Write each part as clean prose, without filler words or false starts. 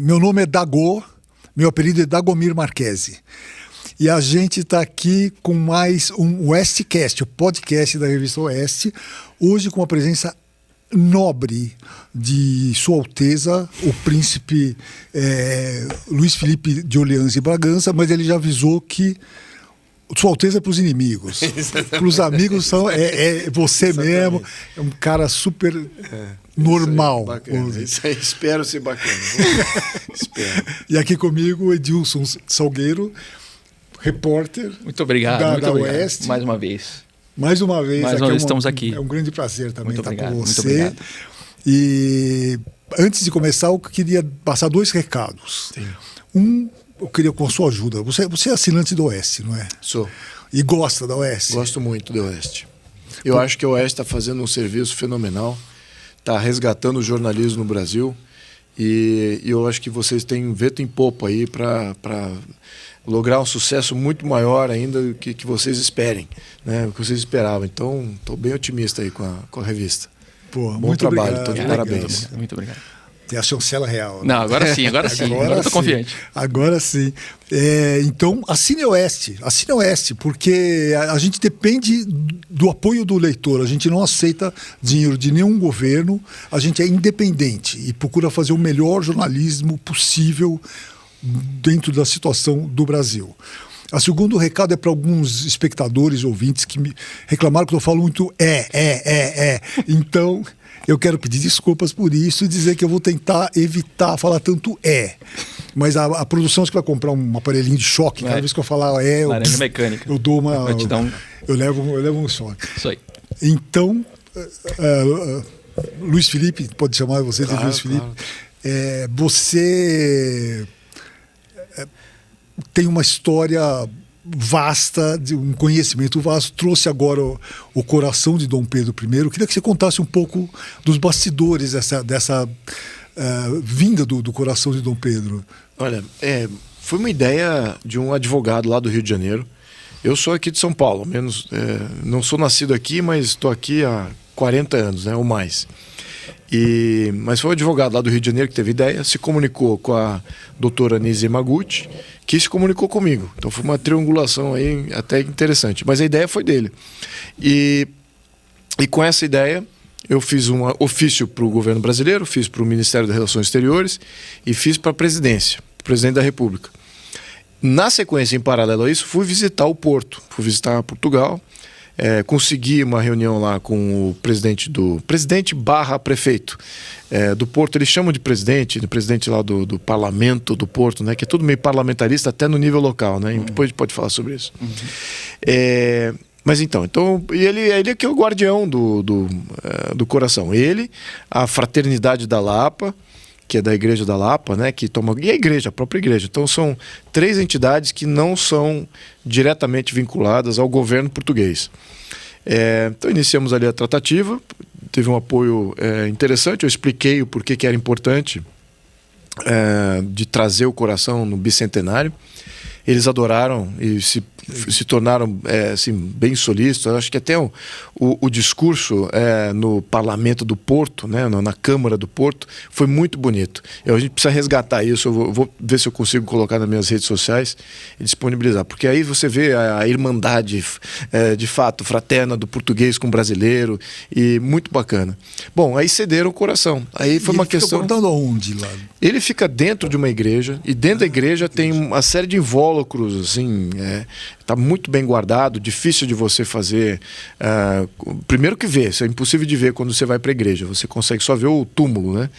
Meu nome é Dagô, meu apelido é Dagomir Marquesi. E a gente está aqui com mais um Oestcast, o podcast da revista Oeste, hoje com a presença nobre de Sua Alteza, o príncipe Luiz Felipe de Orleans e Bragança, mas ele já avisou que Sua Alteza é para os inimigos. Para os amigos você mesmo, é um cara super normal. Isso aí, espero ser bacana. Espero. E aqui comigo, Edilson Salgueiro, repórter. Muito obrigado, da Oeste. Mais uma vez. Mais uma vez estamos aqui. É um grande prazer também muito estar obrigado, com você. Muito obrigado. E antes de começar, eu queria passar 2 recados. Sim. Eu queria com a sua ajuda. Você é assinante do Oeste, não é? Sou. E gosta da Oeste? Gosto muito do Oeste. Eu acho que a Oeste está fazendo um serviço fenomenal, está resgatando o jornalismo no Brasil e eu acho que vocês têm vento em popa aí para lograr um sucesso muito maior ainda do que vocês esperem, né? O que vocês esperavam. Então, estou bem otimista aí com a revista. Pô, Bom muito trabalho, obrigado. de parabéns. Muito obrigado. Tem a chancela real. Né? Não, agora sim. Agora eu tô confiante. Agora sim. Então, assine o Oeste, porque a gente depende do apoio do leitor. A gente não aceita dinheiro de nenhum governo, a gente é independente e procura fazer o melhor jornalismo possível dentro da situação do Brasil. O segundo recado é para alguns espectadores, ouvintes, que me reclamaram que eu falo muito Então, eu quero pedir desculpas por isso e dizer que eu vou tentar evitar falar tanto Mas a produção, acho que vai comprar um aparelhinho de choque, cada vez que eu falar laranja mecânica. eu dou uma... Vai te dar eu levo um choque. Isso aí. Então, Luiz Felipe, pode chamar você de Luiz Felipe. Claro. Você tem uma história vasta, de um conhecimento vasto, trouxe agora o coração de Dom Pedro I. Eu queria que você contasse um pouco dos bastidores dessa vinda do coração de Dom Pedro. Olha, foi uma ideia de um advogado lá do Rio de Janeiro. Eu sou aqui de São Paulo, menos, não sou nascido aqui, mas estou aqui há 40 anos, né, ou mais. Mas foi um advogado lá do Rio de Janeiro que teve ideia, se comunicou com a doutora Nise Yamaguchi, que se comunicou comigo. Então foi uma triangulação aí até interessante. Mas a ideia foi dele. E com essa ideia, eu fiz um ofício para o governo brasileiro, fiz para o Ministério das Relações Exteriores e fiz para a presidência, o presidente da República. Na sequência, em paralelo a isso, fui visitar o Porto, fui visitar Portugal. Consegui uma reunião lá com o presidente/prefeito do Porto. Eles chamam de presidente lá do parlamento do Porto, né? Que é tudo meio parlamentarista até no nível local, né? Depois a gente pode falar sobre isso. Mas então e ele é que é o guardião do coração. Ele, a Fraternidade da Lapa, que é da Igreja da Lapa, né, e a própria igreja. Então são 3 entidades que não são diretamente vinculadas ao governo português. Então iniciamos ali a tratativa, teve um apoio interessante, eu expliquei o porquê que era importante de trazer o coração no bicentenário. Eles adoraram e se tornaram assim, bem solícitos. Eu acho que até o discurso no parlamento do Porto, né, na Câmara do Porto, foi muito bonito. A gente precisa resgatar isso. Eu vou ver se eu consigo colocar nas minhas redes sociais e disponibilizar. Porque aí você vê a irmandade, de fato, fraterna do português com o brasileiro, e muito bacana. Bom, aí cederam o coração. Aí foi uma questão... Ele fica botando aonde lá? Ele fica dentro de uma igreja, e dentro da igreja tem uma série de invólucros, assim, está muito bem guardado, difícil de você fazer. Primeiro que ver, isso é impossível de ver quando você vai para a igreja, você consegue só ver o túmulo, né?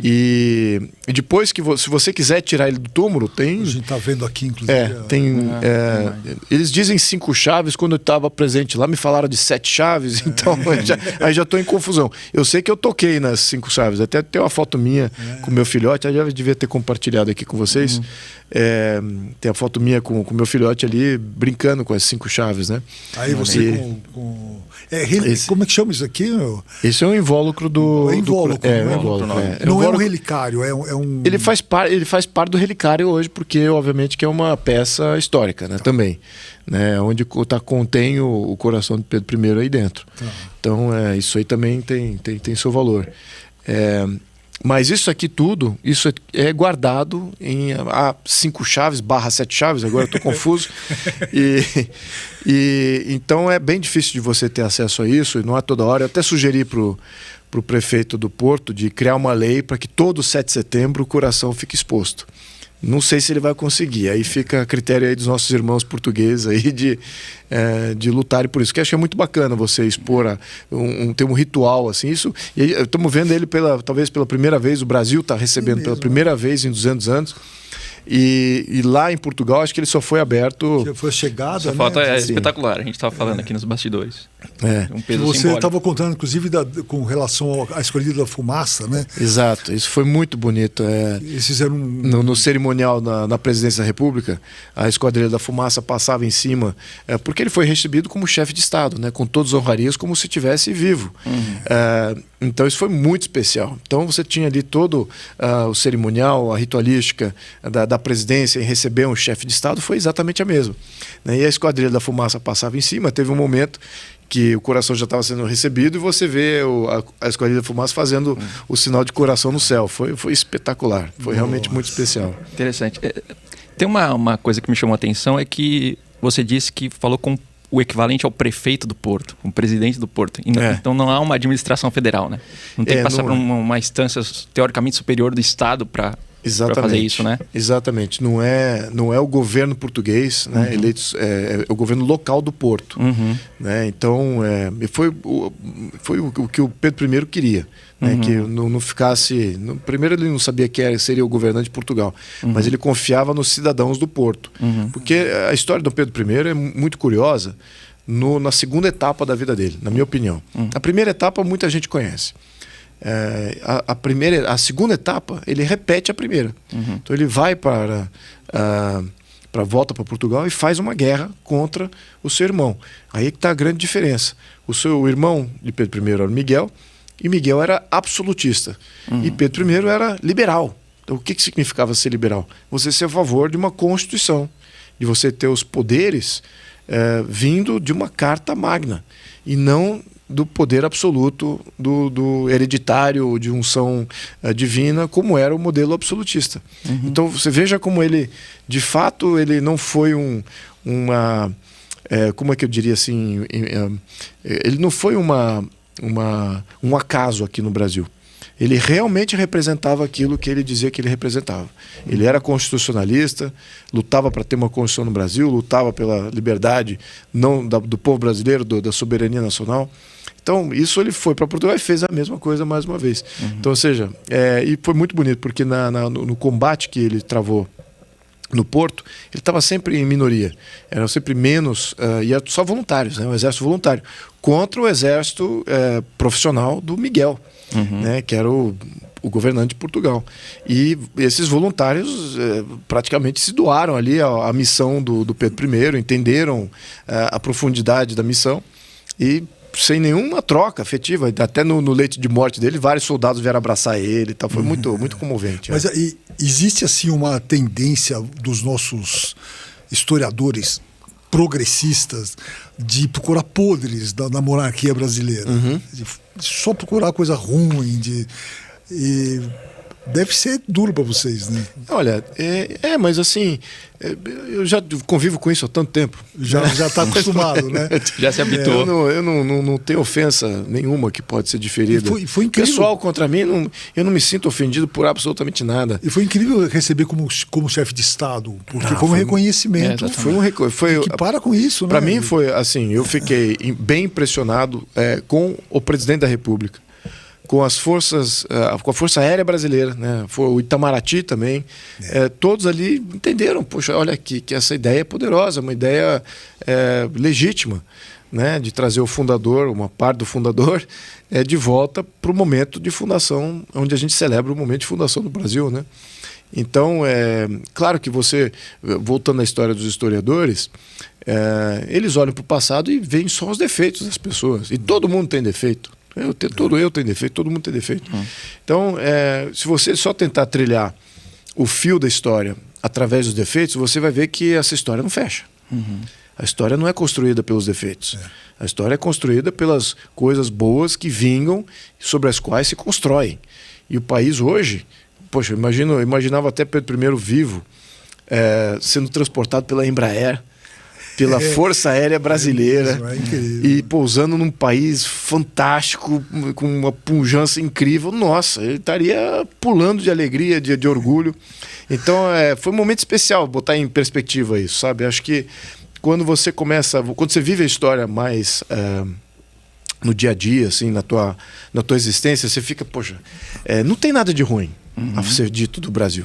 E depois que se você quiser tirar ele do túmulo, tem... A gente está vendo aqui, inclusive. Eles dizem 5 chaves, quando eu estava presente lá me falaram de 7 chaves, então aí já estou em confusão. Eu sei que eu toquei nas 5 chaves, até tem uma foto minha com meu filhote, eu já devia ter compartilhado aqui com vocês. Tem a foto minha com meu filhote ali brincando com as 5 chaves, né? Aí você como é que chama isso aqui? Esse é um invólucro do... invólucro. Não é um relicário, é um... Ele faz parte do relicário hoje, porque obviamente que é uma peça histórica, né? Também, né? Onde contém o coração de Pedro I aí dentro. Então isso aí também tem seu valor. Mas isso aqui tudo, isso é guardado em 5 chaves, /7 chaves, agora eu estou confuso. Então é bem difícil de você ter acesso a isso, e não é toda hora. Eu até sugeri para o prefeito do Porto de criar uma lei para que todo 7 de setembro o coração fique exposto. Não sei se ele vai conseguir. Aí fica a critério aí dos nossos irmãos portugueses aí de lutarem por isso. Que acho que é muito bacana você expor ter um ritual assim. Isso, e estamos vendo ele talvez pela primeira vez. O Brasil está recebendo pela primeira vez em 200 anos. E lá em Portugal, acho que ele só foi aberto... Já foi a chegada, Essa né? foto é Sim. espetacular. A gente estava falando aqui nos bastidores. Um peso Você simbólico. estava contando, inclusive, com relação à escolhida da fumaça, né? Exato, isso foi muito bonito. Eles fizeram No cerimonial na Presidência da República, a Esquadrilha da Fumaça passava em cima, porque ele foi recebido como chefe de Estado, né, com todas as honrarias, como se estivesse vivo. Então isso foi muito especial. Então você tinha ali todo o cerimonial, a ritualística da presidência em receber um chefe de Estado foi exatamente a mesma, né? E a Esquadrilha da Fumaça passava em cima. Teve um momento que o coração já estava sendo recebido e você vê a Esquadrilha da Fumaça fazendo o sinal de coração no céu. Foi espetacular, foi realmente muito especial. Interessante. Tem uma coisa que me chamou a atenção, é que você disse que falou com o equivalente ao prefeito do Porto, o presidente do Porto. Então não há uma administração federal, né? Não tem que passar por uma instância teoricamente superior do Estado para fazer isso, né? Exatamente. Não é o governo português, né? Eleitos, é o governo local do Porto. Né? Então, foi o que o Pedro I queria. Né? Que não ficasse... Primeiro, ele não sabia que seria o governante de Portugal, mas ele confiava nos cidadãos do Porto. Porque a história do Pedro I é muito curiosa na segunda etapa da vida dele, na minha opinião. A primeira etapa muita gente conhece. A segunda etapa, ele repete a primeira. Então ele vai volta para Portugal e faz uma guerra contra o seu irmão. Aí que está a grande diferença. O seu irmão de Pedro I era o Miguel, e Miguel era absolutista. E Pedro I era liberal. Então o que significava ser liberal? Você ser a favor de uma constituição, de você ter os poderes vindo de uma carta magna, e não do poder absoluto, do hereditário, de unção divina, como era o modelo absolutista. Então você veja como ele, de fato, ele não foi como é que eu diria assim, ele não foi um acaso aqui no Brasil. Ele realmente representava aquilo que ele dizia que ele representava. Ele era constitucionalista, lutava para ter uma Constituição no Brasil, lutava pela liberdade do povo brasileiro, da soberania nacional. Então, isso ele foi para Portugal e fez a mesma coisa mais uma vez. Então, ou seja, e foi muito bonito, porque no combate que ele travou no Porto, ele estava sempre em minoria. Eram sempre menos, e eram só voluntários, né? O exército voluntário, contra o exército profissional do Miguel, né? Que era o governante de Portugal. E esses voluntários praticamente se doaram ali à missão do Pedro I, entenderam a profundidade da missão e sem nenhuma troca afetiva. Até no leito de morte dele, vários soldados vieram abraçar ele. Tá? Foi muito, muito comovente. Mas existe assim uma tendência dos nossos historiadores progressistas de procurar podres da monarquia brasileira. De só procurar coisa ruim. Deve ser duro para vocês, né? Olha, mas assim, eu já convivo com isso há tanto tempo. Já está acostumado, né? Já se habituou. Eu não tenho ofensa nenhuma que pode ser diferida. Foi incrível. Pessoal contra mim, eu não me sinto ofendido por absolutamente nada. E foi incrível receber como chefe de Estado, porque foi um reconhecimento. Que para com isso, né? Para mim foi assim, eu fiquei bem impressionado com o presidente da República, com as forças, com a Força Aérea Brasileira, né? Foi o Itamaraty também. Todos ali entenderam, poxa, olha que essa ideia é poderosa, uma ideia legítima, né? De trazer o fundador, uma parte do fundador, de volta para o momento de fundação, onde a gente celebra o momento de fundação do Brasil, né? Então, claro que você, voltando à história dos historiadores, eles olham para o passado e veem só os defeitos das pessoas. E todo mundo tem defeito. Todo eu tenho defeito, todo mundo tem defeito. Então, se você só tentar trilhar o fio da história através dos defeitos, você vai ver que essa história não fecha. A história não é construída pelos defeitos. A história é construída pelas coisas boas que vingam, sobre as quais se constroem. E o país hoje, poxa, eu imaginava até Pedro I vivo, sendo transportado pela Embraer, pela Força Aérea Brasileira, e pousando num país fantástico, com uma pujança incrível. Nossa, ele estaria pulando de alegria, de orgulho. Então, foi um momento especial botar em perspectiva isso, sabe? Acho que quando você vive a história mais no dia a dia, assim, na tua existência, você fica, poxa, não tem nada de ruim a ser dito do Brasil.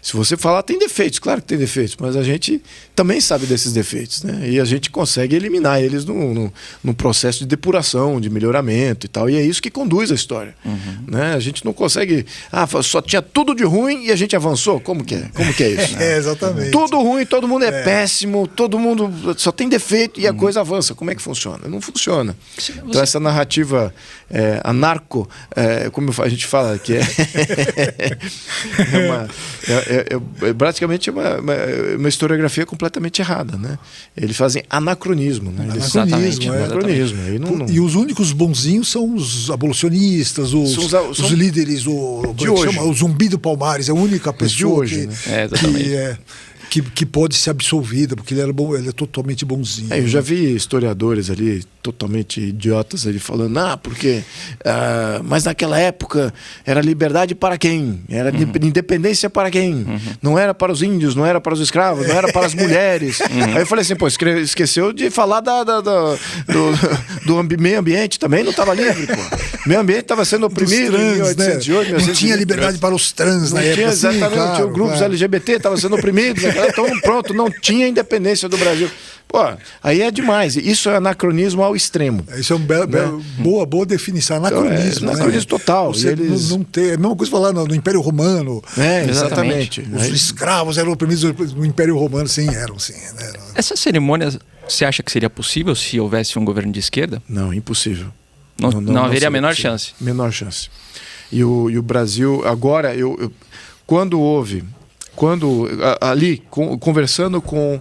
Se você falar, tem defeitos, claro que tem defeitos, mas a gente também sabe desses defeitos, né? E a gente consegue eliminar eles num processo de depuração, de melhoramento e tal, e é isso que conduz a história, né? A gente não consegue, só tinha tudo de ruim e a gente avançou. Como que é isso? Exatamente. Tudo ruim, todo mundo é péssimo, todo mundo só tem defeito e a coisa avança. Como é que funciona? Não funciona. Então essa narrativa anarco, como a gente fala, que praticamente uma historiografia completamente errada, né? Eles fazem anacronismo, né? Anacronismo. E os únicos bonzinhos são os abolicionistas, os líderes, o Zumbi do Palmares, é a única pessoa de hoje, que pode ser absolvida, porque ele é totalmente bonzinho. Eu já vi historiadores ali totalmente idiotas ali falando, porque mas naquela época era liberdade para quem? Era independência para quem? Não era para os índios, não era para os escravos, não era para as mulheres. Aí eu falei assim, esqueceu de falar do meio ambiente também, não estava livre, pô. O meio ambiente estava sendo oprimido em 1808, não tinha liberdade para os trans na época. Exatamente, tinha grupos LGBT, estavam sendo oprimidos, então pronto, não tinha independência do Brasil. Pô, aí é demais. Isso é anacronismo ao extremo. Isso é uma boa definição. Anacronismo. Anacronismo total. Você não tem, é a mesma coisa falar no Império Romano. Exatamente. Os escravos eram oprimidos no Império Romano, sim, eram sim. Né? Essa cerimônia, você acha que seria possível se houvesse um governo de esquerda? Não, impossível. Não haveria a menor chance. Menor chance. E o Brasil, agora, quando ali, conversando com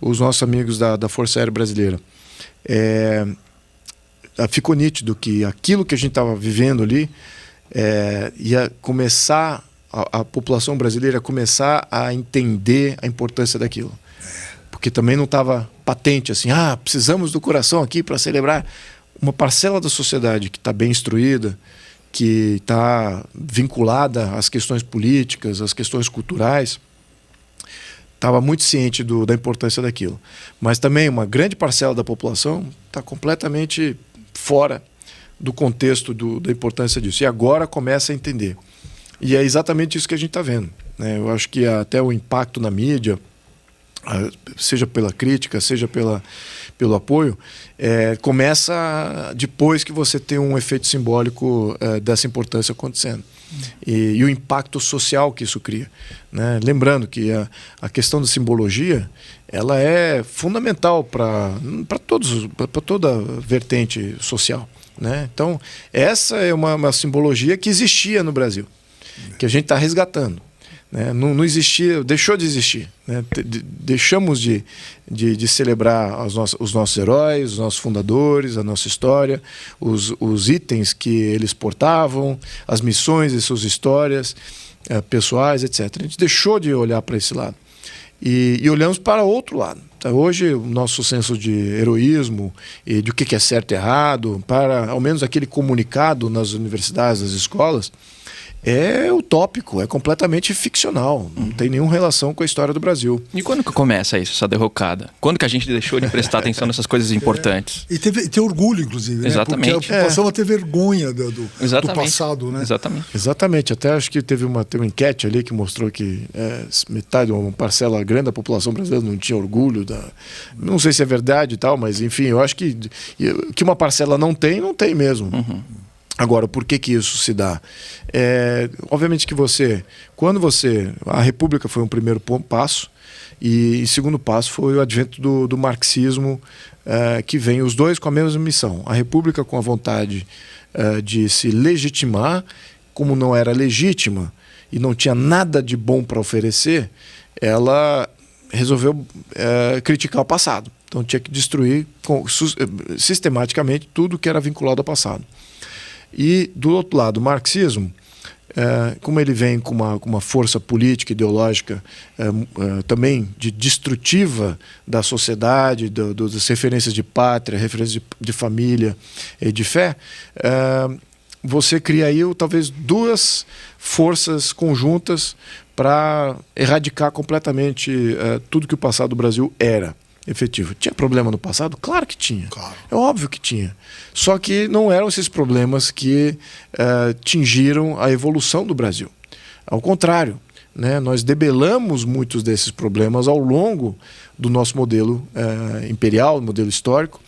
os nossos amigos da Força Aérea Brasileira, ficou nítido que aquilo que a gente estava vivendo ali ia começar, a população brasileira começar a entender a importância daquilo. Porque também não estava patente assim, precisamos do coração aqui para celebrar. Uma parcela da sociedade que está bem instruída, que está vinculada às questões políticas, às questões culturais, estava muito ciente da importância daquilo. Mas também uma grande parcela da população está completamente fora do contexto da importância disso. E agora começa a entender. E é exatamente isso que a gente está vendo, né? Eu acho que até o impacto na mídia, seja pela crítica, seja pelo apoio, começa depois que você tem um efeito simbólico dessa importância acontecendo. E o impacto social que isso cria, né? Lembrando que a questão da simbologia, ela é fundamental para toda vertente social, né? Então, essa é uma simbologia que existia no Brasil, que a gente está resgatando. Né? Não existia, deixou de existir, né? Deixamos de celebrar os nossos heróis, os nossos fundadores, a nossa história, os itens que eles portavam, as missões e suas histórias pessoais, etc. A gente deixou de olhar para esse lado e olhamos para outro lado. Então, hoje o nosso senso de heroísmo e de o que é certo e errado, para ao menos aquele comunicado nas universidades, nas escolas, é utópico, é completamente ficcional, não tem nenhuma relação com a história do Brasil. E quando que começa isso, essa derrocada? Quando que a gente deixou de prestar atenção nessas coisas importantes? E ter orgulho, inclusive, né? Exatamente. Porque a população ter vergonha do passado, né? Exatamente. Até acho que teve uma enquete ali que mostrou que metade, uma parcela grande da população brasileira não tinha orgulho não sei se é verdade e tal, mas enfim, eu acho que uma parcela não tem mesmo. Agora, por que isso se dá? Obviamente que a República foi um primeiro passo, e o segundo passo foi o advento do marxismo, que vem os dois com a mesma missão. A República com a vontade de se legitimar, como não era legítima e não tinha nada de bom para oferecer, ela resolveu criticar o passado. Então tinha que destruir sistematicamente tudo que era vinculado ao passado. E, do outro lado, o marxismo como ele vem com uma força política, ideológica, também destrutiva da sociedade, das referências de pátria, referências de família e de fé, você cria aí talvez duas forças conjuntas para erradicar completamente tudo que o passado do Brasil era efetivo. Tinha problema no passado? Claro que tinha. Claro. É óbvio que tinha. Só que não eram esses problemas que tingiram a evolução do Brasil. Ao contrário, né, nós debelamos muitos desses problemas ao longo do nosso modelo imperial, modelo histórico,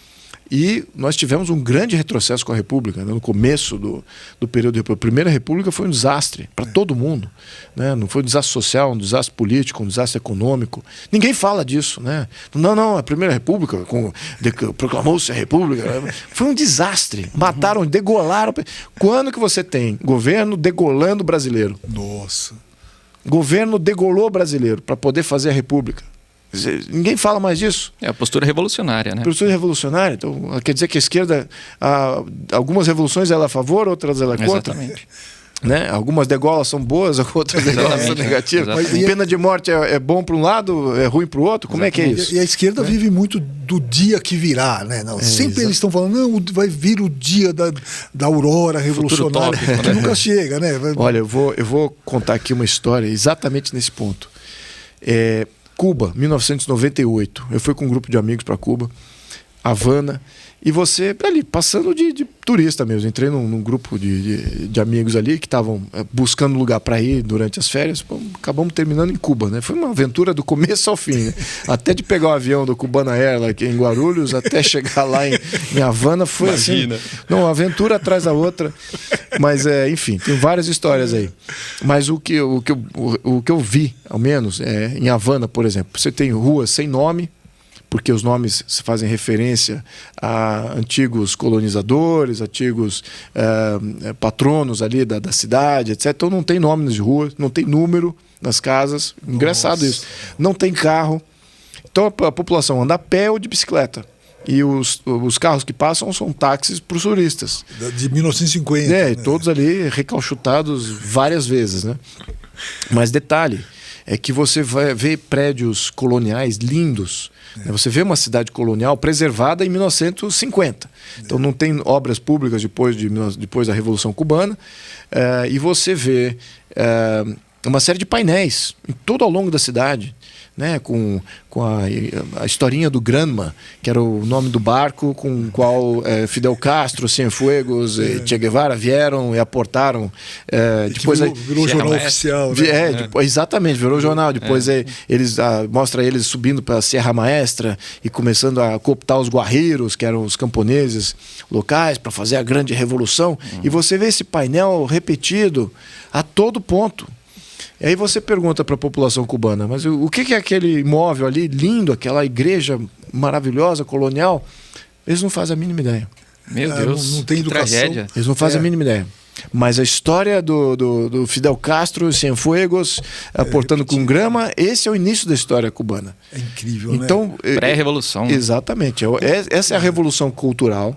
e nós tivemos um grande retrocesso com a República, né? No começo do período da República. A Primeira República foi um desastre para todo mundo, né? Não foi um desastre social, um desastre político, um desastre econômico. Ninguém fala disso, né? Não, a Primeira República, proclamou-se a República, foi um desastre. Mataram, degolaram. Quando que você tem governo degolando o brasileiro? Nossa. Governo degolou o brasileiro para poder fazer a República. Ninguém fala mais disso. É a postura revolucionária, né? Postura revolucionária. Então, quer dizer que a esquerda, algumas revoluções ela é a favor, outras ela é contra. Exatamente. Né? Algumas degolas são boas, outras degolas são negativas. Exatamente. Pena de morte é bom para um lado, é ruim para o outro. Como Exatamente. É que é isso? E a esquerda vive muito do dia que virá, né? Não, sempre eles estão falando, não, vai vir o dia da aurora revolucionária, tópico, que né? nunca chega, né? Olha, eu vou contar aqui uma história exatamente nesse ponto. Cuba, 1998. Eu fui com um grupo de amigos para Cuba, Havana, e você ali, passando de turista mesmo. Entrei num grupo de amigos ali que estavam buscando lugar para ir durante as férias. Acabamos terminando em Cuba, né? Foi uma aventura do começo ao fim, né? Até de pegar o avião do Cubana Air lá aqui em Guarulhos até chegar lá em Havana foi Imagina. assim. Não, uma aventura atrás da outra. Mas, enfim, tem várias histórias aí. Mas o que eu vi, ao menos, em Havana, por exemplo, você tem ruas sem nome, porque os nomes fazem referência a antigos colonizadores, antigos patronos ali da cidade, etc. Então não tem nome de rua, não tem número nas casas. Engraçado isso. Não tem carro. Então a população anda a pé ou de bicicleta. E os carros que passam são táxis para os turistas. De 1950. Né? Todos ali recalchutados várias vezes, né? Mas detalhe, é que você vai ver prédios coloniais lindos. Você vê uma cidade colonial preservada em 1950. Então não tem obras públicas depois da Revolução Cubana. E você vê uma série de painéis em todo ao longo da cidade, né, com a historinha do Granma, que era o nome do barco com o qual Fidel Castro, Cienfuegos e Che Guevara vieram e aportaram. Depois virou jornal oficial. Né? Exatamente, virou jornal. Depois mostra eles subindo para a Serra Maestra e começando a cooptar os guarreiros, que eram os camponeses locais, para fazer a grande revolução. E você vê esse painel repetido a todo ponto. E aí você pergunta para a população cubana, mas o que é aquele imóvel ali, lindo, aquela igreja maravilhosa, colonial? Eles não fazem a mínima ideia. Meu Deus, não tem educação. Tragédia. Eles não fazem a mínima ideia. Mas a história do Fidel Castro, Cienfuegos, aportando com grama, esse é o início da história cubana. É incrível, então, né? Pré-revolução. Exatamente. Essa é a revolução cultural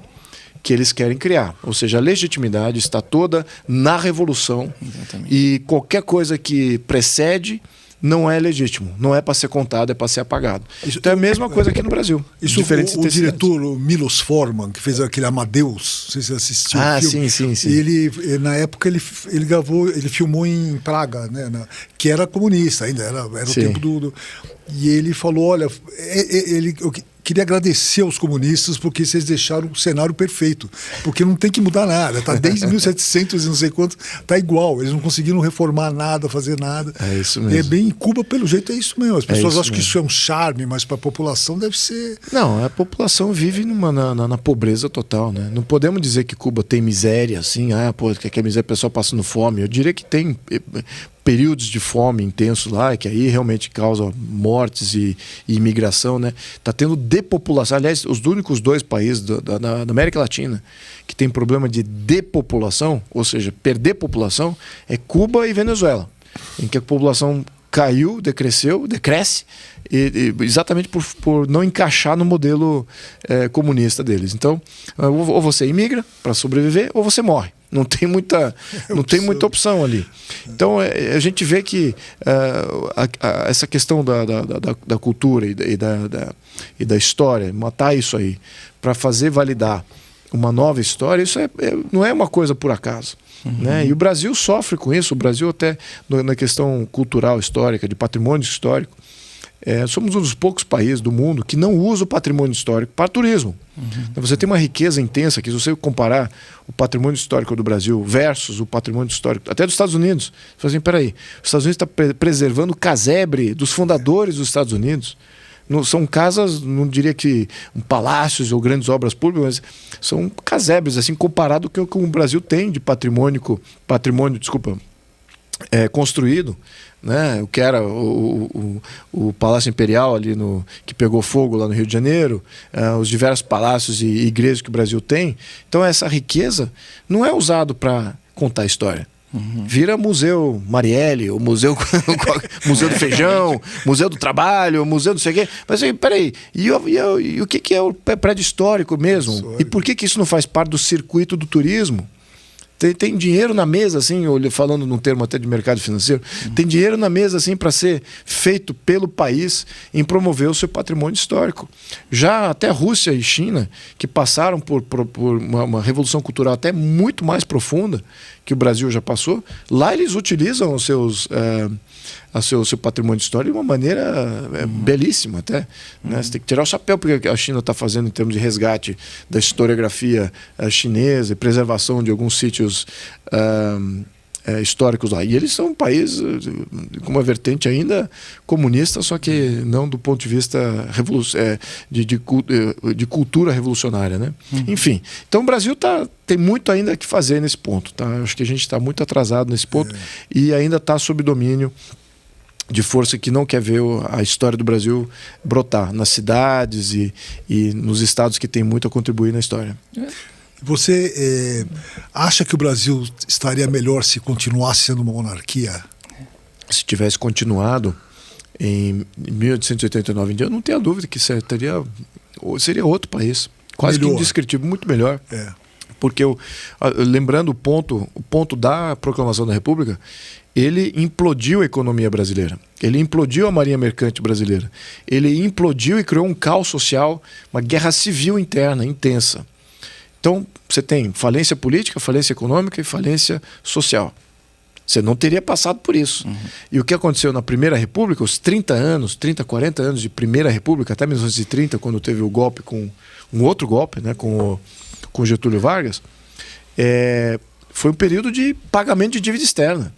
que eles querem criar. Ou seja, a legitimidade está toda na revolução. Exatamente. E qualquer coisa que precede não é legítimo. Não é para ser contado, é para ser apagado. Então é a mesma coisa aqui no Brasil. Isso o diretor o Milos Forman, que fez aquele Amadeus, não sei se você assistiu o filme. Sim. Ele, na época ele gravou, ele filmou em Praga, né, que era comunista ainda, era o tempo do... E ele falou, olha, eu queria agradecer aos comunistas porque vocês deixaram o cenário perfeito, porque não tem que mudar nada, tá desde 1700 e não sei quanto, tá igual, eles não conseguiram reformar nada, fazer nada. É isso mesmo. É bem, em Cuba, pelo jeito, é isso mesmo. As pessoas acham mesmo. que isso é um charme, mas para a população deve ser... Não, a população vive na pobreza total, né? Não podemos dizer que Cuba tem miséria, assim, que a miséria, o pessoal passando fome. Eu diria que tem períodos de fome intensos lá, que aí realmente causa mortes e imigração, né? Tá tendo depopulação. Aliás, os únicos dois países da América Latina que tem problema de depopulação, ou seja, perder população, é Cuba e Venezuela, em que a população caiu, decresce, exatamente por não encaixar no modelo comunista deles. Então, ou você imigra para sobreviver, ou você morre. Não tem muita opção ali. Então a gente vê que essa questão da cultura e da história, matar isso aí, para fazer validar uma nova história, isso não é uma coisa por acaso. Né? E o Brasil sofre com isso. O Brasil até na questão cultural, histórica, de patrimônio histórico, somos um dos poucos países do mundo que não usa o patrimônio histórico para turismo. Então, você tem uma riqueza intensa que, se você comparar o patrimônio histórico do Brasil versus o patrimônio histórico até dos Estados Unidos, você fala assim, peraí, os Estados Unidos está preservando o casebre dos fundadores dos Estados Unidos. Não, são casas, não diria que palácios ou grandes obras públicas, mas são casebres, assim, comparado com o que o Brasil tem de patrimônio construído, né? O que era o Palácio Imperial ali que pegou fogo lá no Rio de Janeiro, os diversos palácios e igrejas que o Brasil tem. Então essa riqueza não é usado para contar a história. Vira Museu Marielle, o Museu do Feijão, Museu do Trabalho, Museu não sei o quê. Mas peraí, e o que é o prédio histórico mesmo? E por que isso não faz parte do circuito do turismo? Tem dinheiro na mesa, assim, falando num termo até de mercado financeiro, tem dinheiro na mesa assim, para ser feito pelo país em promover o seu patrimônio histórico. Já até Rússia e China, que passaram por uma revolução cultural até muito mais profunda que o Brasil já passou, lá eles utilizam o seu patrimônio histórico de uma maneira belíssima até. Né? Você tem que tirar o chapéu porque a China está fazendo em termos de resgate da historiografia chinesa e preservação de alguns sítios históricos lá. E eles são um país com uma vertente ainda comunista, só que não do ponto de vista de cultura revolucionária. Né? Enfim, então o Brasil tem muito ainda que fazer nesse ponto. Tá? Acho que a gente está muito atrasado nesse ponto e ainda está sob domínio de força que não quer ver a história do Brasil brotar nas cidades e nos estados que tem muito a contribuir na história. Você acha que o Brasil estaria melhor se continuasse sendo uma monarquia? Se tivesse continuado em 1889 em diante, eu não tenho a dúvida que seria outro país. Quase melhor. Que indescritível, muito melhor. Porque, lembrando o ponto da proclamação da República, ele implodiu a economia brasileira, ele implodiu a marinha mercante brasileira, ele implodiu e criou um caos social, uma guerra civil interna intensa. Então, você tem falência política, falência econômica e falência social. Você não teria passado por isso. E o que aconteceu na Primeira República, os 30, 40 anos de Primeira República, até 1930, quando teve o golpe um outro golpe, né, com Getúlio Vargas, foi um período de pagamento de dívida externa,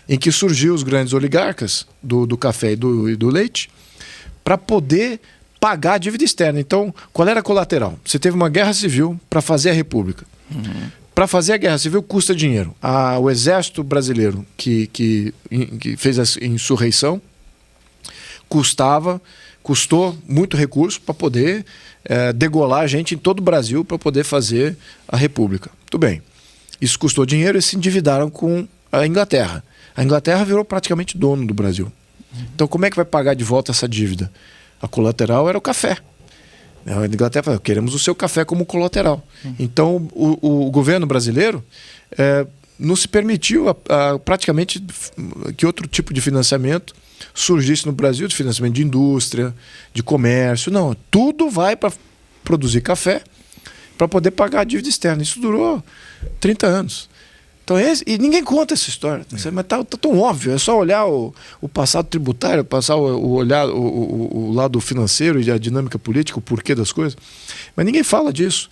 em que surgiu os grandes oligarcas do café e do leite para poder pagar a dívida externa. Então, qual era a colateral? Você teve uma guerra civil para fazer a República. Para fazer a guerra civil custa dinheiro. O exército brasileiro que fez a insurreição custou muito recurso para poder degolar a gente em todo o Brasil para poder fazer a República. Tudo bem. Isso custou dinheiro e se endividaram com a Inglaterra. A Inglaterra virou praticamente dono do Brasil. Então, como é que vai pagar de volta essa dívida? A colateral era o café. A Inglaterra falou, queremos o seu café como colateral. Então, o governo brasileiro não se permitiu praticamente que outro tipo de financiamento surgisse no Brasil, de financiamento de indústria, de comércio. Não, tudo vai para produzir café para poder pagar a dívida externa. Isso durou 30 anos. Então, e ninguém conta essa história, mas tá tão óbvio, é só olhar o passado tributário, olhar o lado financeiro e a dinâmica política, o porquê das coisas, mas ninguém fala disso.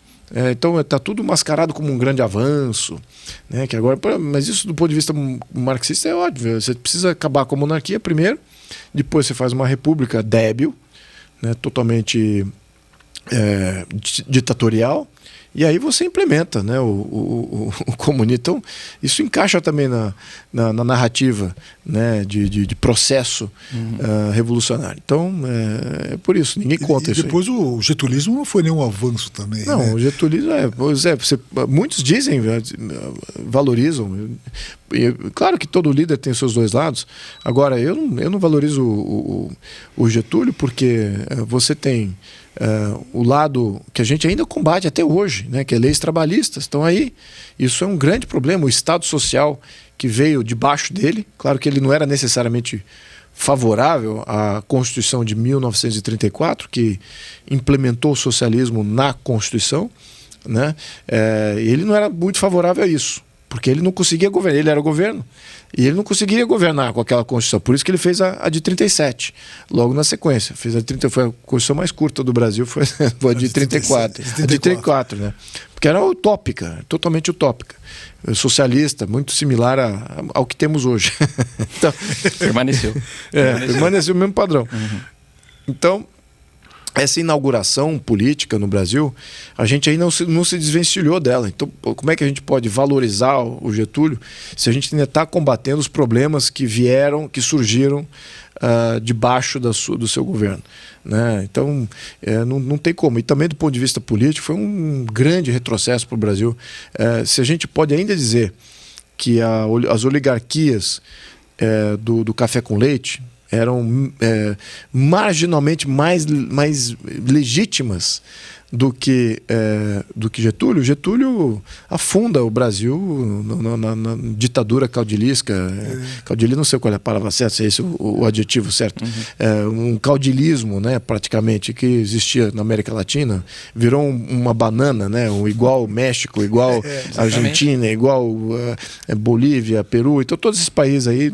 Então está tudo mascarado como um grande avanço, né, que agora, mas isso do ponto de vista marxista é óbvio, você precisa acabar com a monarquia primeiro, depois você faz uma república débil, né, totalmente ditatorial, e aí você implementa, né, o comunismo. Então, isso encaixa também na narrativa, né, de processo revolucionário. Então, é por isso, ninguém conta isso. E depois o getulismo não foi nenhum avanço também. Não, né? O getulismo muitos dizem, valorizam. Claro que todo líder tem os seus dois lados. Agora, eu não valorizo o Getúlio porque você tem o lado que a gente ainda combate até hoje, né, que é leis trabalhistas, estão aí. Isso é um grande problema. O Estado Social que veio debaixo dele, claro que ele não era necessariamente favorável à Constituição de 1934, que implementou o socialismo na Constituição, né? Ele não era muito favorável a isso, porque ele não conseguia governar, ele era o governo, e ele não conseguiria governar com aquela Constituição, por isso que ele fez a de 37, logo na sequência. Fez foi a Constituição mais curta do Brasil, foi a de 34. A de 34, né? Porque era utópica, totalmente utópica. Socialista, muito similar ao que temos hoje. Então, permaneceu o mesmo padrão. Então, essa inauguração política no Brasil, a gente ainda não se desvencilhou dela. Então, como é que a gente pode valorizar o Getúlio se a gente ainda está combatendo os problemas que surgiram debaixo do seu governo, né? Então, não tem como. E também do ponto de vista político, foi um grande retrocesso para o Brasil. Se a gente pode ainda dizer que as oligarquias do café com leite eram marginalmente mais legítimas do que Getúlio. Getúlio afunda o Brasil na ditadura caudilística. Caudilista, não sei qual é a palavra certa, se é esse o adjetivo certo. Um caudilismo, né, praticamente, que existia na América Latina, virou uma banana, né, igual México, igual Argentina, igual Bolívia, Peru. Então todos esses países aí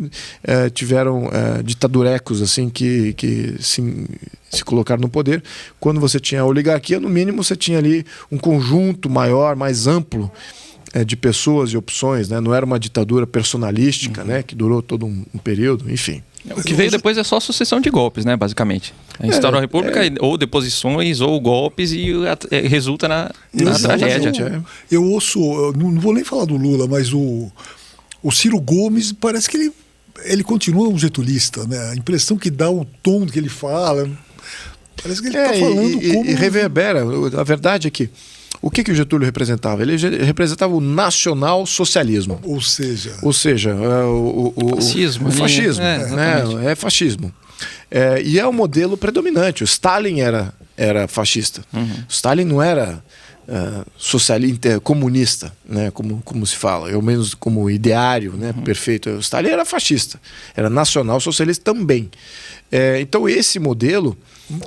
tiveram ditadurecos assim, que se colocaram no poder. Quando você tinha a oligarquia, no mínimo você tinha ali um conjunto maior, mais amplo de pessoas e opções, né? Não era uma ditadura personalística, né? Que durou todo um período, enfim. O que veio depois é só sucessão de golpes, né? Basicamente. A gente instaurou a República, ou deposições, ou golpes, e resulta na tragédia. Eu ouço, não vou nem falar do Lula, mas o Ciro Gomes, parece que ele continua um getulista, né? A impressão que dá, o tom que ele fala, parece que ele está falando e reverbera. A verdade é que o que o Getúlio representava? Ele representava o nacional-socialismo. Ou seja, o fascismo. O fascismo, né? É fascismo. E é o modelo predominante. O Stalin era fascista. O Stalin não era socialista, comunista, né? Como se fala, ou menos como ideário, né? Perfeito. O Stalin era fascista, era nacional-socialista também. Então esse modelo...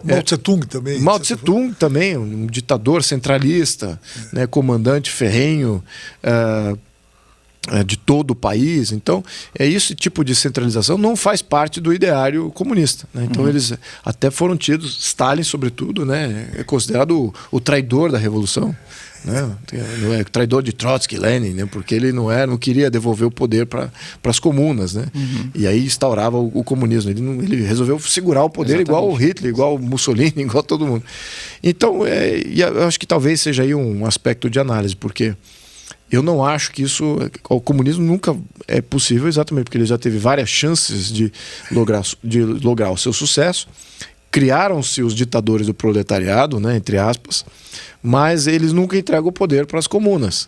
Mao Tse-tung também. Mao Tse-tung também, um ditador centralista, né, comandante ferrenho de todo o país. Então, esse tipo de centralização não faz parte do ideário comunista, né? Então, eles até foram tidos, Stalin, sobretudo, né, é considerado o traidor da Revolução. Né? Não é traidor de Trotsky, Lenin, né? Porque ele não queria devolver o poder para as comunas, né? E aí instaurava o comunismo. Ele resolveu segurar o poder. Exatamente. Igual o Hitler, igual o Mussolini, igual todo mundo. Então, eu acho que talvez seja aí um aspecto de análise, porque eu não acho que o comunismo nunca é possível, exatamente porque ele já teve várias chances de lograr o seu sucesso. Criaram-se os ditadores do proletariado, né, entre aspas, mas eles nunca entregam o poder para as comunas.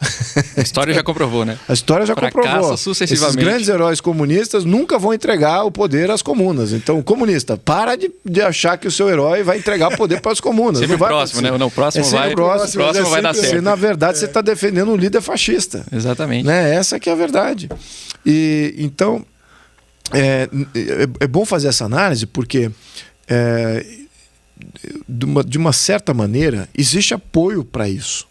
A história já comprovou, né? A história já comprovou. Sucessivamente. Esses grandes heróis comunistas nunca vão entregar o poder às comunas. Então, comunista, para de achar que o seu herói vai entregar o poder para as comunas. Sempre não vai próximo, né? Não, o próximo vai, próximo vai dar certo. Na verdade, você está defendendo um líder fascista. Exatamente. Né? Essa que é a verdade. E então, é bom fazer essa análise porque... de uma certa maneira existe apoio para isso,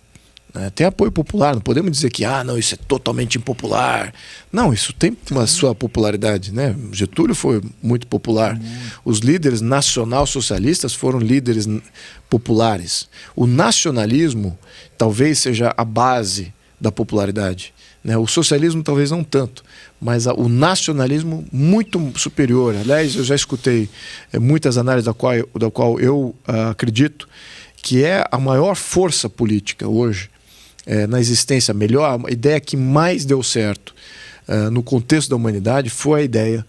né? Tem apoio popular, não podemos dizer que não, isso é totalmente impopular. Não, isso tem uma sua popularidade, né? Getúlio foi muito popular. Os líderes nacional-socialistas foram líderes populares. O nacionalismo talvez seja a base da popularidade, né? O socialismo talvez não tanto, mas o nacionalismo muito superior. Aliás, eu já escutei muitas análises da qual eu acredito que é a maior força política hoje na existência. A ideia que mais deu certo no contexto da humanidade foi a ideia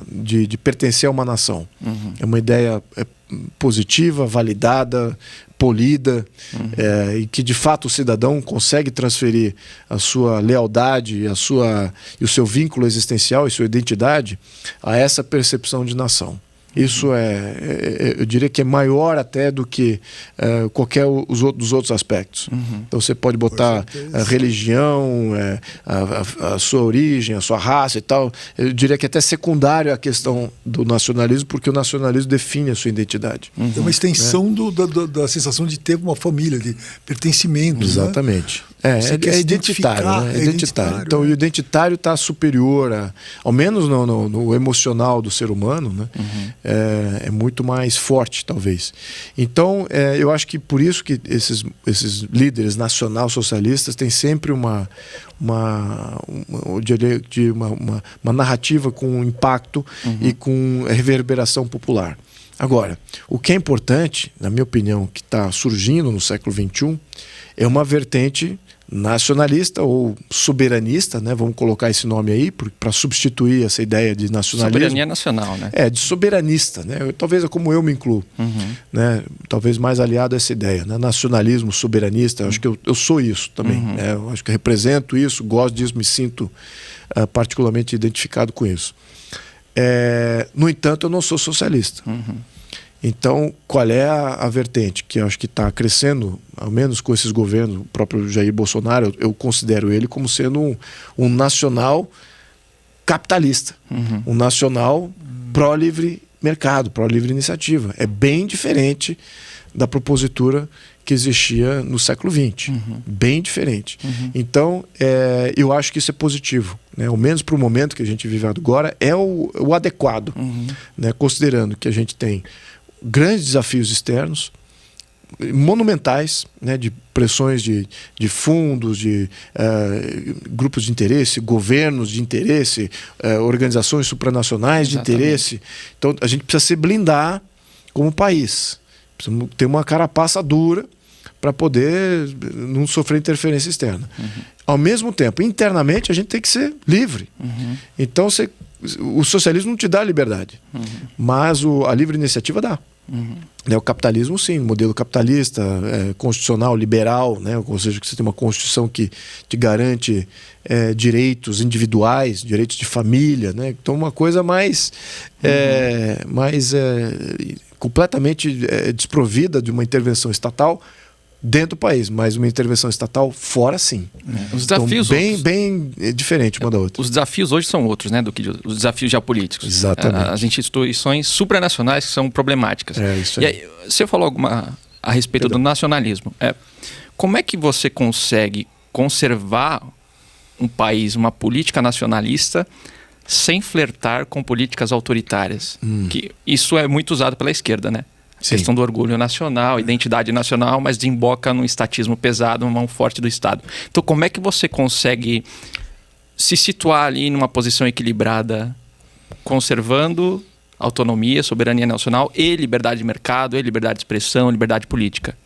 de pertencer a uma nação. É uma ideia positiva, validada, polida, e que de fato o cidadão consegue transferir a sua lealdade, e o seu vínculo existencial e sua identidade a essa percepção de nação. Isso eu diria que é maior até do que qualquer dos outros aspectos. Então você pode botar a religião, a sua origem, a sua raça e tal. Eu diria que é até secundário a questão do nacionalismo, porque o nacionalismo define a sua identidade. É uma extensão da sensação de ter uma família, de pertencimento. Exatamente. Né? É identitário, né? É identitário. Então, o identitário está superior, ao menos no emocional do ser humano, né? É muito mais forte, talvez. Então, eu acho que por isso que esses líderes nacional-socialistas têm sempre uma narrativa com impacto e com reverberação popular. Agora, o que é importante, na minha opinião, que está surgindo no século XXI, é uma vertente nacionalista ou soberanista, né? Vamos colocar esse nome aí para substituir essa ideia de nacionalismo. Soberania nacional, né? De soberanista, né? Talvez é como eu me incluo, né? Talvez mais aliado a essa ideia, né? Nacionalismo, soberanista. Acho que eu sou isso também. Né? Eu acho que represento isso, gosto disso, me sinto particularmente identificado com isso. No entanto, eu não sou socialista. Então, qual é a vertente que eu acho que está crescendo, ao menos com esses governos, o próprio Jair Bolsonaro, eu considero ele como sendo um nacional capitalista, um nacional pró-livre mercado, pró-livre iniciativa. É bem diferente da propositura que existia no século XX. Bem diferente. Então, eu acho que isso é positivo. Né? Ao menos para o momento que a gente vive agora, é o adequado. Né? Considerando que a gente tem grandes desafios externos, monumentais, né, de pressões de fundos, de grupos de interesse, governos de interesse, organizações supranacionais de interesse. Então a gente precisa se blindar como país. Precisamos ter uma carapaça dura para poder não sofrer interferência externa. Ao mesmo tempo, internamente, a gente tem que ser livre. Então o socialismo não te dá liberdade, mas a livre iniciativa dá. O capitalismo, sim, modelo capitalista, constitucional, liberal, né? Ou seja, que você tem uma constituição que te garante direitos individuais, direitos de família, né? Então, uma coisa mais completamente desprovida de uma intervenção estatal dentro do país, mas uma intervenção estatal fora, sim. Os desafios então, bem diferente uma da outra. Os desafios hoje são outros, né, do que os desafios geopolíticos. Exatamente. As instituições supranacionais que são problemáticas. Isso aí. E aí, você falou a respeito do nacionalismo. Como é que você consegue conservar um país, uma política nacionalista, sem flertar com políticas autoritárias? Que isso é muito usado pela esquerda, né? A questão do orgulho nacional, identidade nacional, mas desemboca num estatismo pesado, uma mão forte do Estado. Então, como é que você consegue se situar ali numa posição equilibrada, conservando autonomia, soberania nacional e liberdade de mercado, e liberdade de expressão, liberdade política?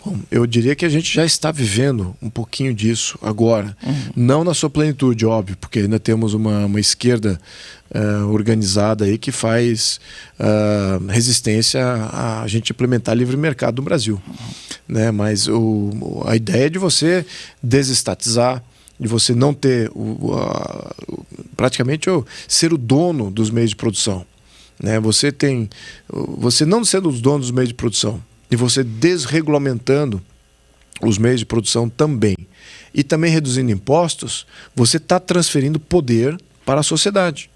Bom, eu diria que a gente já está vivendo um pouquinho disso agora. Não na sua plenitude, óbvio, porque ainda temos uma esquerda organizada aí que faz resistência a gente implementar livre mercado no Brasil. Né? Mas a ideia é de você desestatizar, de você não ter praticamente ser o dono dos meios de produção. Né? Você não sendo os donos dos meios de produção e você desregulamentando os meios de produção também e também reduzindo impostos, você está transferindo poder para a sociedade.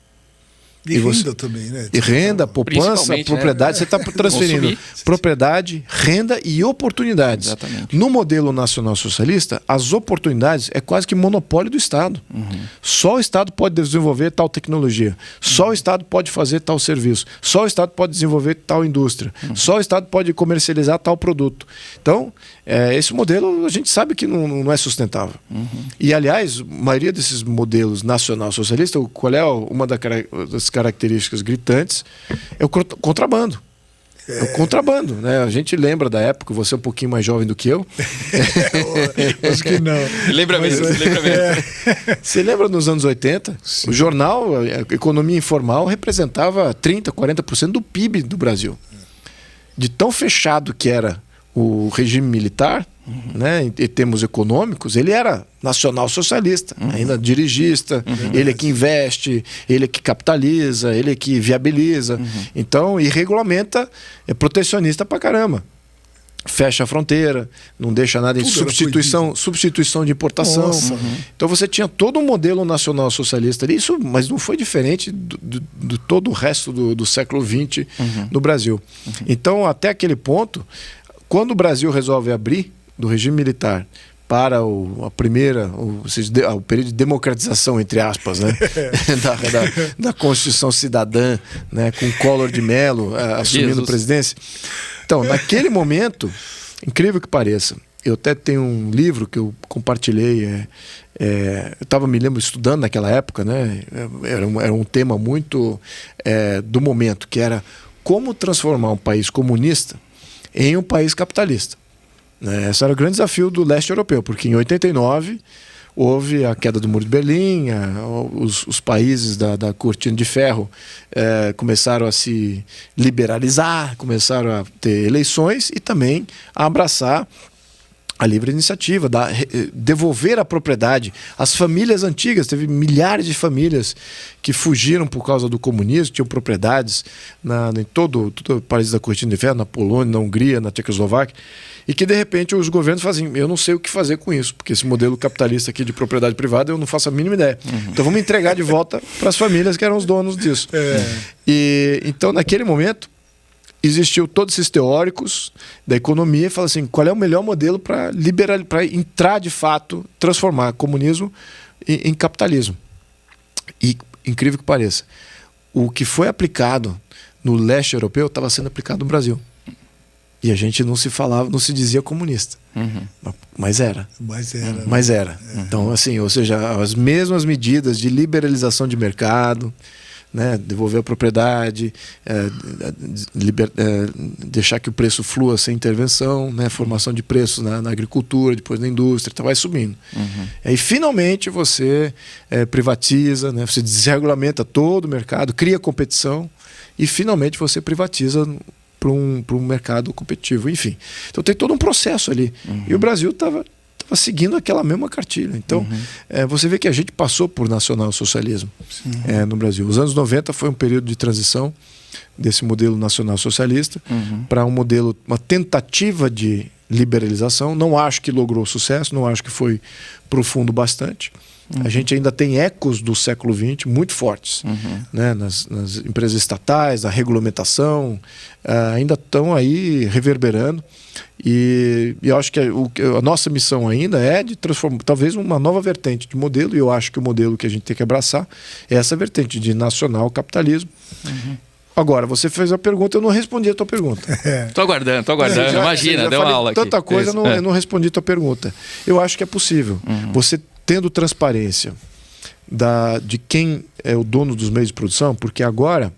E renda também, né? E renda, poupança, propriedade. Você está transferindo propriedade, renda e oportunidades. Exatamente. No modelo nacional socialista, as oportunidades é quase que monopólio do Estado. Só o Estado pode desenvolver tal tecnologia. Só o Estado pode fazer tal serviço. Só o Estado pode desenvolver tal indústria. Só o Estado pode comercializar tal produto. Então, esse modelo a gente sabe que não é sustentável. E, aliás, a maioria desses modelos nacional-socialistas, qual é uma das características gritantes? É o contrabando. É o contrabando, né? A gente lembra da época, você é um pouquinho mais jovem do que eu. Acho que não. Lembra mesmo. Você lembra nos anos 80? Sim. O jornal, a economia informal, representava 30%, 40% do PIB do Brasil. De tão fechado que era o regime militar, né, em termos econômicos, ele era nacional-socialista, ainda dirigista, ele é que investe, ele é que capitaliza, ele é que viabiliza, então, e regulamenta, é protecionista pra caramba. Fecha a fronteira, não deixa nada em substituição de importação. Então você tinha todo um modelo nacional socialista ali, mas não foi diferente do todo o resto do século XX no Brasil. Então, até aquele ponto, quando o Brasil resolve abrir do regime militar para o período de democratização, entre aspas, né? da Constituição Cidadã, né? Com Collor de Mello assumindo a presidência. Então, naquele momento, incrível que pareça, eu até tenho um livro que eu compartilhei, eu me lembro estudando naquela época, né? Era um tema muito do momento, que era como transformar um país comunista em um país capitalista. Esse era o grande desafio do leste europeu, porque em 89 houve a queda do Muro de Berlim, os países da cortina de ferro começaram a se liberalizar, começaram a ter eleições e também a abraçar a livre iniciativa, devolver a propriedade às famílias antigas. Teve milhares de famílias que fugiram por causa do comunismo, tinham propriedades em todo o país da cortina de ferro, na Polônia, na Hungria, na Tchecoslováquia, e que de repente os governos fazem, eu não sei o que fazer com isso, porque esse modelo capitalista aqui de propriedade privada eu não faço a mínima ideia. Então vamos entregar de volta para as famílias que eram os donos disso. E então naquele momento existiu todos esses teóricos da economia e falaram assim, qual é o melhor modelo para entrar de fato, transformar comunismo em capitalismo. E incrível que pareça, o que foi aplicado no leste europeu estava sendo aplicado no Brasil. E a gente não se dizia comunista. Mas era. Mas era. Então, assim, ou seja, as mesmas medidas de liberalização de mercado, né, devolver a propriedade, deixar que o preço flua sem intervenção, né, formação de preços na agricultura, depois na indústria, vai subindo. Aí finalmente você privatiza, né, você desregulamenta todo o mercado, cria competição e finalmente você privatiza para um mercado competitivo, enfim. Então tem todo um processo ali. E o Brasil estava seguindo aquela mesma cartilha. Então, você vê que a gente passou por nacional-socialismo no Brasil. Os anos 90 foi um período de transição desse modelo nacional-socialista para um modelo, uma tentativa de liberalização. Não acho que logrou sucesso, não acho que foi profundo bastante. A gente ainda tem ecos do século XX muito fortes, né? Nas empresas estatais, a regulamentação, ainda estão aí reverberando. E eu acho que a nossa missão ainda é de transformar talvez uma nova vertente de modelo, e eu acho que o modelo que a gente tem que abraçar é essa vertente de nacional capitalismo. Agora, você fez a pergunta, eu não respondi a tua pergunta. Tô aguardando. Imagina, deu uma aula aqui. Tanta coisa, eu não respondi a tua pergunta. Eu acho que é possível. Você tendo transparência de quem é o dono dos meios de produção, porque agora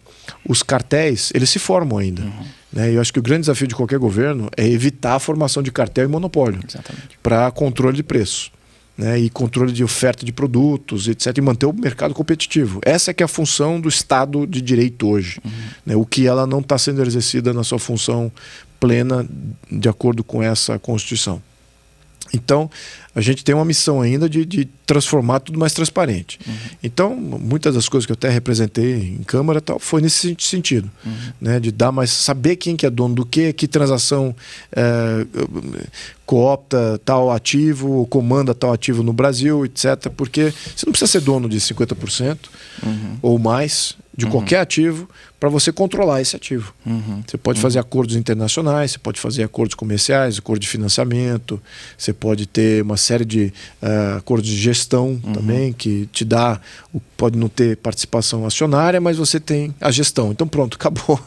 os cartéis, eles se formam ainda. Né? Eu acho que o grande desafio de qualquer governo é evitar a formação de cartel e monopólio para controle de preço, né? E controle de oferta de produtos, etc., e manter o mercado competitivo. Essa é que é a função do Estado de Direito hoje, né? O que ela não está sendo exercida na sua função plena de acordo com essa Constituição. Então, a gente tem uma missão ainda de transformar tudo mais transparente. Então, muitas das coisas que eu até representei em Câmara tal, foi nesse sentido, né, de dar mais, saber quem que é dono do que transação coopta tal ativo, ou comanda tal ativo no Brasil, etc. Porque você não precisa ser dono de 50% ou mais de qualquer ativo para você controlar esse ativo. Você pode fazer acordos internacionais, você pode fazer acordos comerciais, acordo de financiamento, você pode ter uma série de acordos de gestão também, que te dá, pode não ter participação acionária, mas você tem a gestão. Então pronto, acabou.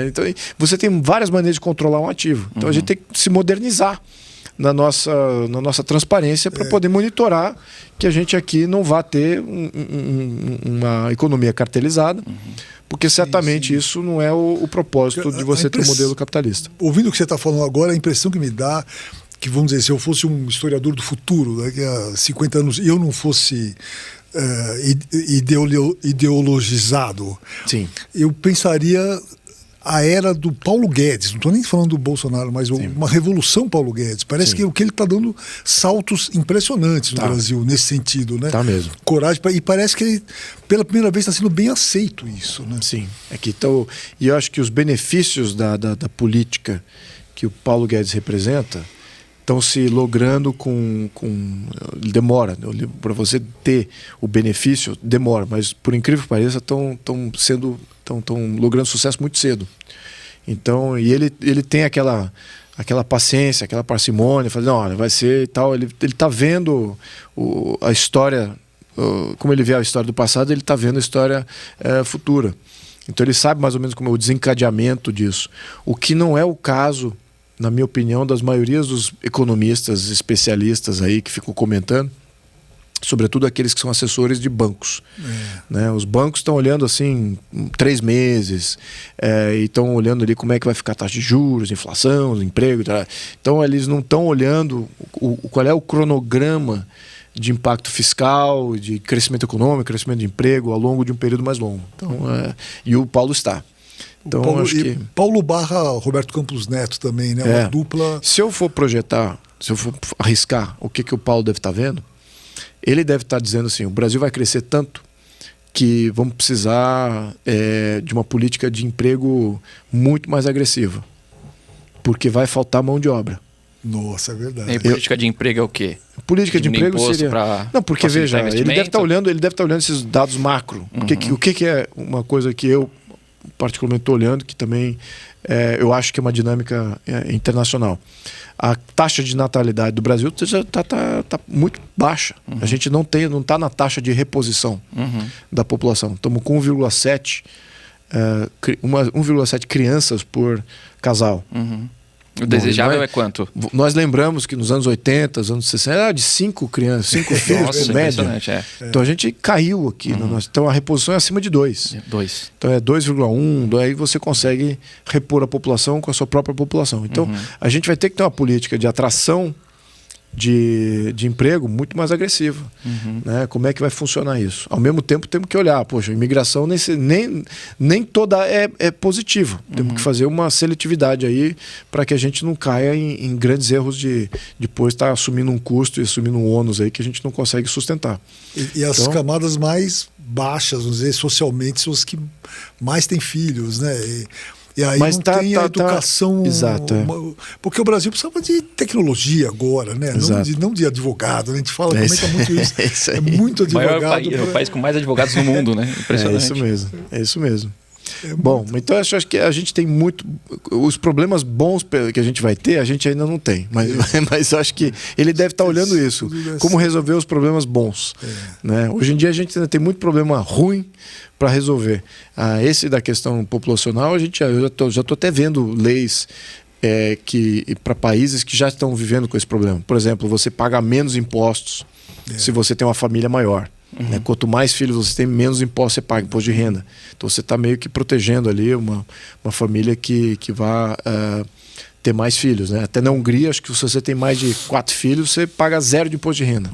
Então, você tem várias maneiras de controlar um ativo. Então a gente tem que se modernizar na nossa transparência para poder monitorar que a gente aqui não vá ter uma economia cartelizada, porque certamente isso não é o propósito de você ter um modelo capitalista. Ouvindo o que você está falando agora, a impressão que me dá que, vamos dizer, se eu fosse um historiador do futuro, daqui a 50 anos, e eu não fosse ideologizado, Sim. eu pensaria a era do Paulo Guedes. Não estou nem falando do Bolsonaro, mas uma revolução Paulo Guedes. Parece que ele está dando saltos impressionantes no Brasil, nesse sentido, né? Tá mesmo. Coragem. E parece que ele, pela primeira vez, está sendo bem aceito isso, né? Sim. E eu acho que os benefícios da política que o Paulo Guedes representa estão se logrando com demora. Para você ter o benefício, demora. Mas, por incrível que pareça, estão logrando sucesso muito cedo. Então, e ele tem aquela paciência, aquela parcimônia, falando, olha, vai ser e tal. Ele está vendo a história, como ele vê a história do passado, ele está vendo a história futura. Então ele sabe mais ou menos como é o desencadeamento disso. O que não é o caso, na minha opinião, das maiorias dos economistas, especialistas aí que ficam comentando, sobretudo aqueles que são assessores de bancos. Né? Os bancos estão olhando assim 3 meses e estão olhando ali como é que vai ficar a taxa de juros, inflação, emprego. Então eles não estão olhando qual é o cronograma de impacto fiscal, de crescimento econômico, crescimento de emprego ao longo de um período mais longo. Então, e o Paulo está. Então, Paulo barra Roberto Campos Neto também, né? Uma dupla. Se eu for projetar, se eu for arriscar o que o Paulo deve estar vendo, ele deve estar dizendo assim, o Brasil vai crescer tanto que vamos precisar de uma política de emprego muito mais agressiva, porque vai faltar mão de obra. Nossa, é verdade. E política de emprego é o quê? Política de emprego seria... Não, porque veja, ele deve estar olhando esses dados macro. O que é uma coisa que eu particularmente estou olhando, que também eu acho que é uma dinâmica internacional. A taxa de natalidade do Brasil já está muito baixa. A gente não está na taxa de reposição da população. Estamos com 1,7 crianças por casal. O desejável é quanto? Nós lembramos que nos anos 80, anos 60, era de 5 crianças, 5 filhos, Nossa, média. Então a gente caiu aqui. Então a reposição é acima de 2. Então é 2,1, aí você consegue repor a população com a sua própria população. Então a gente vai ter que ter uma política de atração de emprego muito mais agressiva. Né? Como é que vai funcionar isso? Ao mesmo tempo temos que olhar, poxa, a imigração nem toda é positiva. Temos que fazer uma seletividade aí para que a gente não caia em grandes erros de depois estar assumindo um custo e assumindo um ônus aí que a gente não consegue sustentar. E as camadas mais baixas, vamos dizer, socialmente, são as que mais têm filhos, né? E aí mas não tem a educação... Exato. Porque o Brasil precisava de tecnologia agora, né? Não de advogado. Né? A gente comenta muito isso. É muito advogado. É o país com mais advogados no mundo, né? Impressionante. É isso mesmo. Bom, então eu acho que a gente tem muito... Os problemas bons que a gente vai ter, a gente ainda não tem. Mas eu acho que ele deve estar olhando isso. Como resolver os problemas bons. Né? Hoje em dia a gente ainda tem muito problema ruim para resolver. Esse da questão populacional, eu já estou até vendo leis para países que já estão vivendo com esse problema. Por exemplo, você paga menos impostos se você tem uma família maior. Né? Quanto mais filhos você tem, menos imposto você paga, imposto de renda. Então você está meio que protegendo ali uma família que vai ter mais filhos. Né? Até na Hungria, acho que se você tem mais de 4 filhos, você paga 0 de imposto de renda.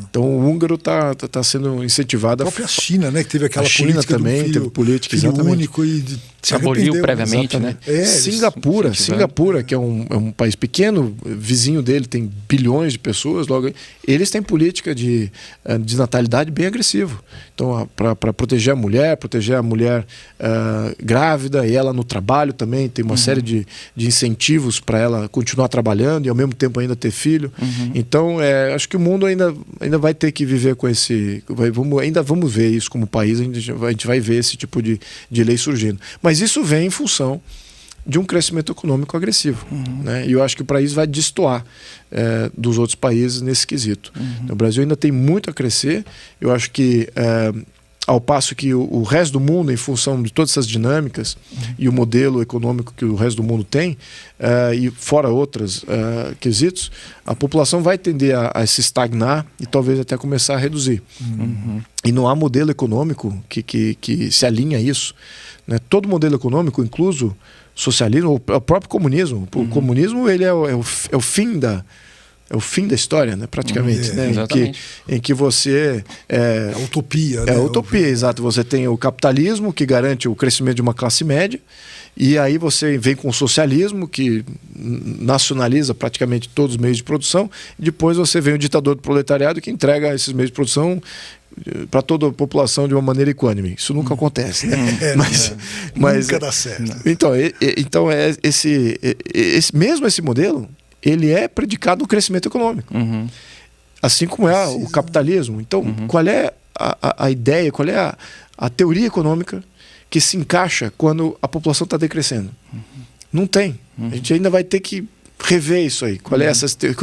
Então o húngaro está sendo incentivado. A própria China, né? Que teve aquela política também, do teve política filho único e se aboliu previamente, né? Singapura, que é um país pequeno, vizinho dele tem bilhões de pessoas, logo eles têm política de natalidade bem agressiva. Então, para proteger a mulher grávida e ela no trabalho também, tem uma série de incentivos para ela continuar trabalhando e ao mesmo tempo ainda ter filho. Então, acho que o mundo ainda vai ter que viver com esse... Vamos ver isso como país, a gente vai ver esse tipo de lei surgindo. Mas isso vem em função de um crescimento econômico agressivo. Né? E eu acho que o país vai destoar dos outros países nesse quesito. O Brasil ainda tem muito a crescer. Eu acho que, ao passo que o resto do mundo, em função de todas essas dinâmicas e o modelo econômico que o resto do mundo tem, e fora outros quesitos, a população vai tender a se estagnar e talvez até começar a reduzir. E não há modelo econômico que se alinha a isso. Né? Todo modelo econômico, incluso socialismo, o próprio comunismo. O comunismo ele é o fim da história, né? Praticamente. Né? Em que você... É a utopia. É a utopia, exato. Você tem o capitalismo, que garante o crescimento de uma classe média, E aí você vem com o socialismo, que nacionaliza praticamente todos os meios de produção, e depois você vem o ditador do proletariado, que entrega esses meios de produção para toda a população de uma maneira equânime. Isso nunca acontece, né? Mas nunca dá certo. Então mesmo esse modelo, ele é predicado no crescimento econômico. Assim como é o capitalismo. Então, qual é a ideia, qual é a teoria econômica que se encaixa quando a população está decrescendo? Não tem. A gente ainda vai ter que rever isso aí. Quais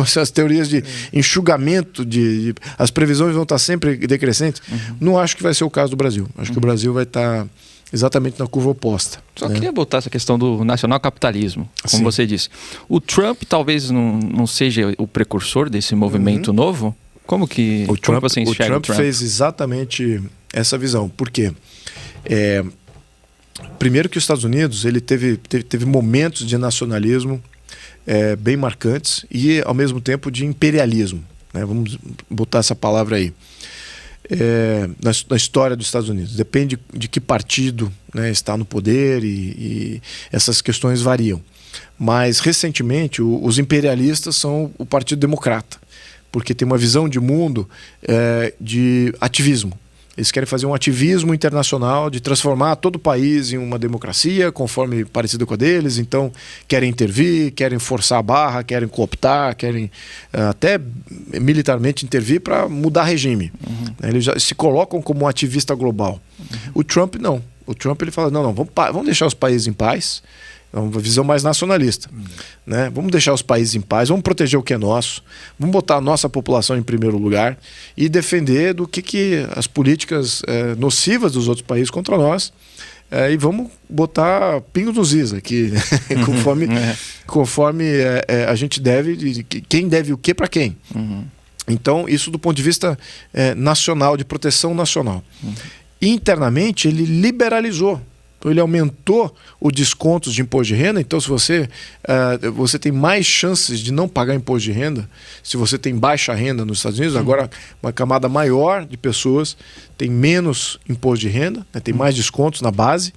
são as teorias de enxugamento, as previsões vão estar sempre decrescentes? Não acho que vai ser o caso do Brasil. Acho que o Brasil vai estar exatamente na curva oposta. Só queria botar essa questão do nacional-capitalismo, como você disse. O Trump talvez não seja o precursor desse movimento novo? Como você enxerga o Trump fez exatamente essa visão. Por quê? Primeiro que os Estados Unidos ele teve momentos de nacionalismo bem marcantes e, ao mesmo tempo, de imperialismo, né? Vamos botar essa palavra aí. Na história dos Estados Unidos. Depende de que partido, né, está no poder e essas questões variam. Mas, recentemente, os imperialistas são o Partido Democrata, porque tem uma visão de mundo de ativismo. Eles querem fazer um ativismo internacional de transformar todo o país em uma democracia, conforme parecido com a deles. Então, querem intervir, querem forçar a barra, querem cooptar, querem até militarmente intervir para mudar regime. Eles já se colocam como um ativista global. O Trump não. O Trump ele fala, não, vamos deixar os países em paz. É uma visão mais nacionalista, né? Vamos deixar os países em paz, vamos proteger o que é nosso, vamos botar a nossa população em primeiro lugar e defender do que as políticas nocivas dos outros países contra nós, e vamos botar pingos nos is aqui, conforme a gente deve, quem deve o que para quem. Então, isso do ponto de vista nacional, de proteção nacional. Internamente, ele liberalizou. Então, ele aumentou os descontos de imposto de renda. Então, se você tem mais chances de não pagar imposto de renda, se você tem baixa renda nos Estados Unidos, agora uma camada maior de pessoas tem menos imposto de renda, né, tem mais descontos na base.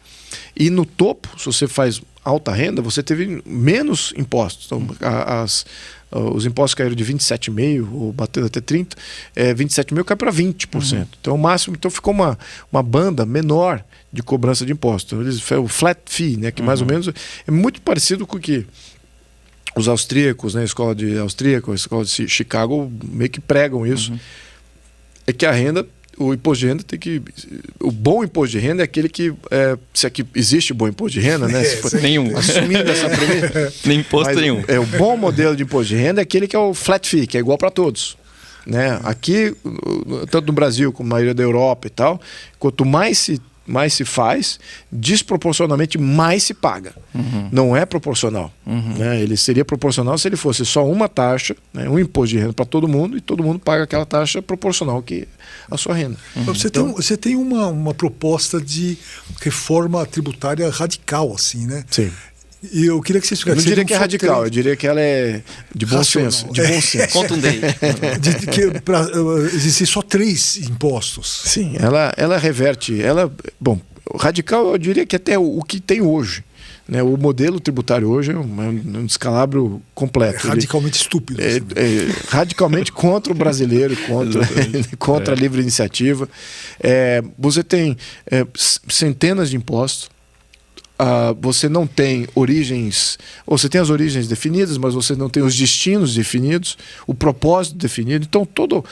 E no topo, se você faz alta renda, você teve menos impostos. Então, os impostos caíram de 27,5% ou batendo até 30%, 27,5% cai para 20%. Então, o máximo, ficou uma banda menor de cobrança de impostos. O flat fee, né, que mais ou menos é muito parecido com o que os austríacos, né, a escola de Chicago meio que pregam isso. É que a renda, o imposto de renda o bom imposto de renda é aquele que, se aqui existe bom imposto de renda, né? Nenhum. Assumindo essa premissa. Nem imposto nenhum. O bom modelo de imposto de renda é aquele que é o flat fee, que é igual para todos. Né? Aqui, tanto no Brasil como na maioria da Europa e tal, quanto mais se faz, desproporcionalmente mais se paga. Não é proporcional. Né? Ele seria proporcional se ele fosse só uma taxa, né? Um imposto de renda para todo mundo, e todo mundo paga aquela taxa proporcional que a sua renda. Você tem uma proposta de reforma tributária radical, assim, né? Sim. E eu queria que você explicasse. Eu não diria que é radical, eu diria que ela é de bom senso. De bom senso. Contundente. Para existir só 3 impostos. Sim, ela reverte. Bom, radical eu diria que até o que tem hoje. Né? O modelo tributário hoje é um descalabro completo. Radicalmente estúpido. Radicalmente contra o brasileiro, contra a livre iniciativa. Você tem centenas de impostos. Você não tem origens, ou você tem as origens definidas, mas você não tem os destinos definidos, o propósito definido. Então, todo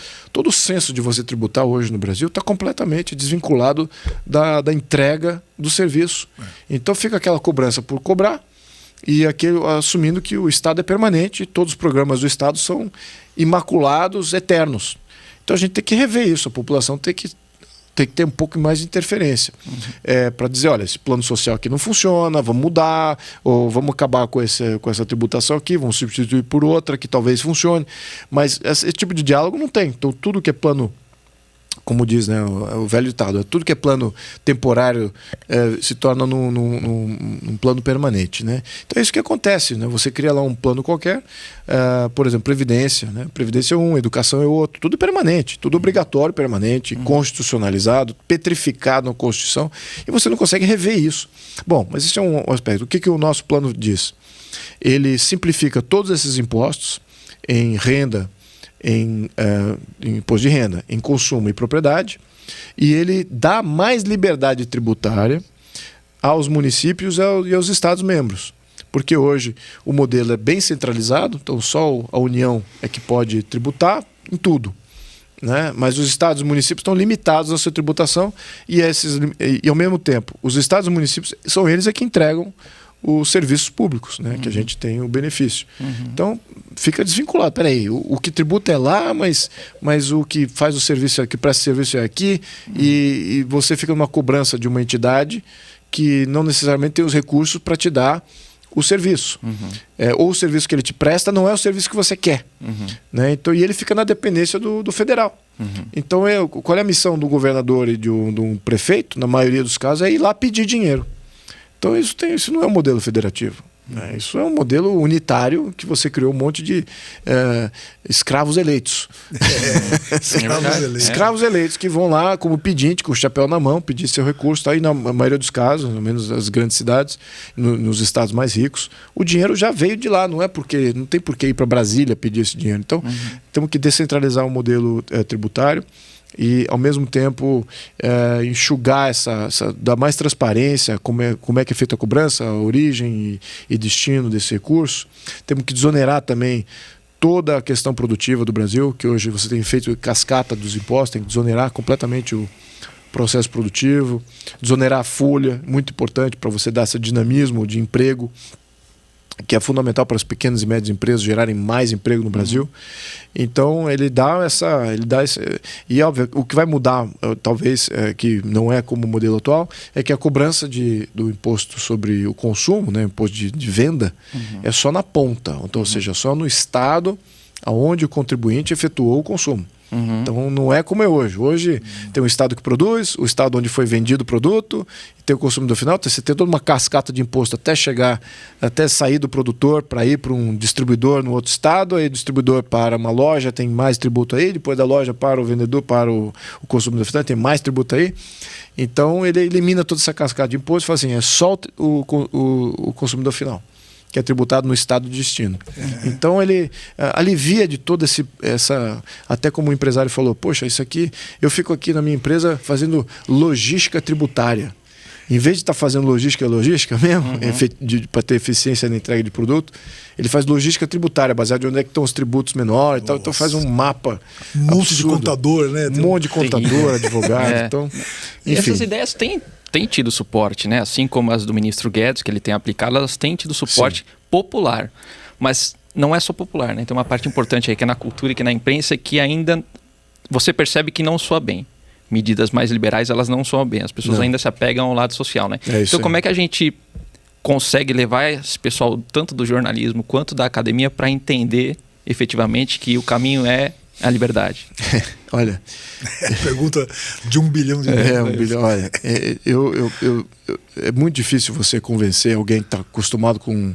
o senso de você tributar hoje no Brasil está completamente desvinculado da entrega do serviço. Então, fica aquela cobrança por cobrar e assumindo que o Estado é permanente e todos os programas do Estado são imaculados, eternos. Então, a gente tem que rever isso, a população tem que ter um pouco mais de interferência para dizer, olha, esse plano social aqui não funciona, vamos mudar, ou vamos acabar com essa tributação aqui, vamos substituir por outra que talvez funcione. Mas esse tipo de diálogo não tem. Então, tudo que é plano como diz, né, o velho ditado, tudo que é plano temporário se torna num plano permanente, né? Então é isso que acontece, né? Você cria lá um plano qualquer, por exemplo, Previdência, né? Previdência é um, educação é outro, tudo permanente, tudo obrigatório, permanente, constitucionalizado, petrificado na Constituição, e você não consegue rever isso. Bom, mas isso é um aspecto. O que o nosso plano diz? Ele simplifica todos esses impostos em renda, em imposto de renda, em consumo e propriedade, e ele dá mais liberdade tributária aos municípios e aos estados-membros. Porque hoje o modelo é bem centralizado, então só a União é que pode tributar em tudo, né? Mas os estados e municípios estão limitados na sua tributação e ao mesmo tempo, os estados e municípios são eles que entregam os serviços públicos, né? Que a gente tem o benefício. Então, fica desvinculado. Peraí, o que tributa é lá, mas o que faz o serviço, que presta serviço é aqui, e você fica numa cobrança de uma entidade que não necessariamente tem os recursos para te dar o serviço. Ou o serviço que ele te presta não é o serviço que você quer. Né? Então, e ele fica na dependência do federal. Então, qual é a missão do governador e de um prefeito, na maioria dos casos, é ir lá pedir dinheiro. Então isso não é um modelo federativo. Né? Isso é um modelo unitário que você criou um monte de escravos eleitos. Escravos eleitos que vão lá como pedinte, com o chapéu na mão, pedir seu recurso. Tá aí na maioria dos casos, pelo menos nas grandes cidades, nos estados mais ricos, o dinheiro já veio de lá. Não tem por que ir para Brasília pedir esse dinheiro. Então temos que descentralizar o modelo tributário e, ao mesmo tempo, enxugar dar mais transparência, como é que é feita a cobrança, a origem e destino desse recurso. Temos que desonerar também toda a questão produtiva do Brasil, que hoje você tem feito cascata dos impostos, tem que desonerar completamente o processo produtivo, desonerar a folha, muito importante para você dar esse dinamismo de emprego, que é fundamental para as pequenas e médias empresas gerarem mais emprego no Brasil. Então ele dá esse, e óbvio, o que vai mudar, talvez, que não é como o modelo atual, é que a cobrança do imposto sobre o consumo, né, imposto de venda, é só na ponta, então, ou seja, só no estado onde o contribuinte efetuou o consumo. Então não é como é hoje. Hoje tem um estado que produz, o estado onde foi vendido o produto, e tem o consumidor final. Então, você tem toda uma cascata de imposto até sair do produtor para ir para um distribuidor no outro estado, aí o distribuidor para uma loja tem mais tributo aí, depois da loja para o vendedor, para o consumidor final tem mais tributo aí. Então ele elimina toda essa cascata de imposto e fala assim, é só o consumidor final que é tributado no estado de destino. Então ele alivia de toda até como o empresário falou, poxa, isso aqui, eu fico aqui na minha empresa fazendo logística tributária. Em vez de estar fazendo logística mesmo, para ter eficiência na entrega de produto, ele faz logística tributária, baseado em onde é que estão os tributos menores e tal. Então faz um mapa. Um monte de contador, né? Um monte de contador, advogado. Então, enfim. E essas ideias têm tido suporte, né? Assim como as do ministro Guedes, que ele tem aplicado, elas têm tido suporte popular. Mas não é só popular, né? Tem uma parte importante aí que é na cultura e que é na imprensa que ainda você percebe que não soa bem. Medidas mais liberais, elas não soam bem. As pessoas ainda se apegam ao lado social, né? Então, como é que a gente consegue levar esse pessoal, tanto do jornalismo quanto da academia, para entender efetivamente que o caminho é a liberdade? Olha... Pergunta de 1 bilhão de reais. 1 bilhão. Olha, é muito difícil você convencer alguém que está acostumado com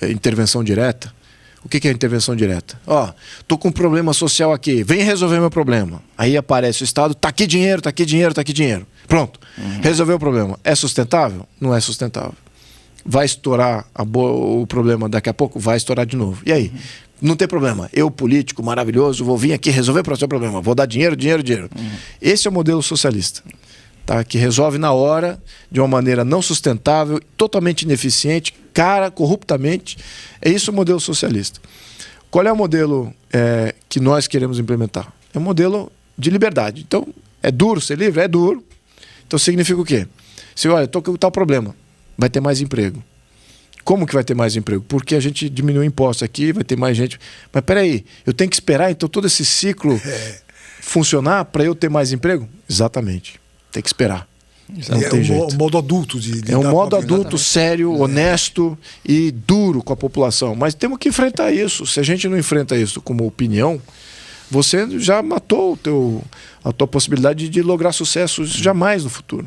intervenção direta. O que é intervenção direta? Tô com um problema social aqui, vem resolver meu problema. Aí aparece o Estado, tá aqui dinheiro, tá aqui dinheiro, tá aqui dinheiro. Pronto, resolveu o problema. É sustentável? Não é sustentável. Vai estourar o problema daqui a pouco? Vai estourar de novo. E aí? Não tem problema. Eu, político maravilhoso, vou vir aqui resolver o seu problema. Vou dar dinheiro. Esse é o modelo socialista. Tá? Que resolve na hora, de uma maneira não sustentável, totalmente ineficiente, corruptamente. É isso o modelo socialista. Qual é o modelo que nós queremos implementar? É um modelo de liberdade. Então, é duro ser livre? É duro. Então significa o quê? Se olha, estou com tal problema, vai ter mais emprego. Como que vai ter mais emprego? Porque a gente diminuiu o imposto aqui, vai ter mais gente. Mas peraí, eu tenho que esperar então todo esse ciclo funcionar para eu ter mais emprego? Exatamente. Tem que esperar. Não tem jeito. Um modo adulto é um modo adulto, sério, honesto e duro com a população. Mas temos que enfrentar isso. Se a gente não enfrenta isso como opinião, você já matou a tua possibilidade de lograr sucesso jamais no futuro.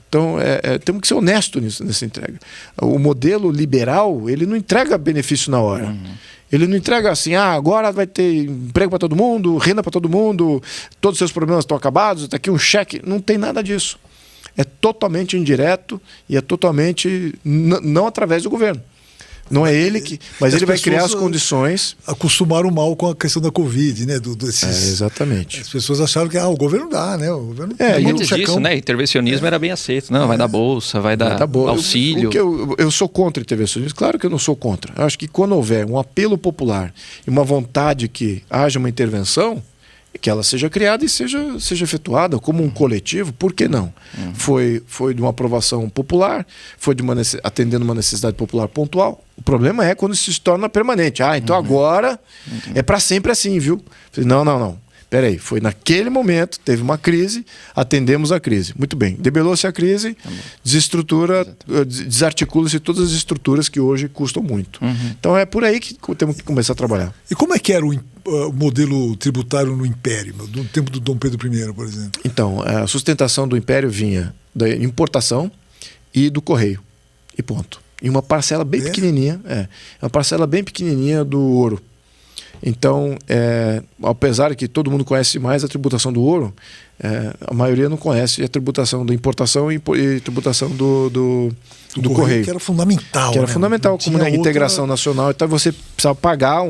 Então, temos que ser honestos nessa entrega. O modelo liberal, ele não entrega benefício na hora. Ele não entrega assim, agora vai ter emprego para todo mundo, renda para todo mundo, todos os seus problemas estão acabados, está aqui um cheque. Não tem nada disso. É totalmente indireto e é totalmente não através do governo. Não é ele que... Mas ele vai criar as condições... Acostumaram mal com a questão da Covid, né? Exatamente. As pessoas acharam que o governo dá, né? O governo e antes disso, né? Intervencionismo era bem aceito. Não, vai dar bolsa, vai dar auxílio. Eu sou contra intervencionismo. Claro que eu não sou contra. Eu acho que quando houver um apelo popular e uma vontade que haja uma intervenção, que ela seja criada e seja efetuada como um coletivo, por que não? Foi de uma aprovação popular, foi atendendo uma necessidade popular pontual. O problema é quando isso se torna permanente. Então agora é para sempre assim, viu? Não. Peraí, foi naquele momento, teve uma crise, atendemos a crise. Muito bem, debelou-se a crise, desarticula-se todas as estruturas que hoje custam muito. Então é por aí que temos que começar a trabalhar. E como é que era o modelo tributário no Império, no tempo do Dom Pedro I, por exemplo? Então, a sustentação do Império vinha da importação e do correio, e ponto. E uma parcela bem pequenininha, uma parcela bem pequenininha do ouro. Então, apesar de que todo mundo conhece mais a tributação do ouro, a maioria não conhece a tributação da importação e tributação do correio. Que era fundamental. Que era fundamental, como na integração nacional. Então você precisava pagar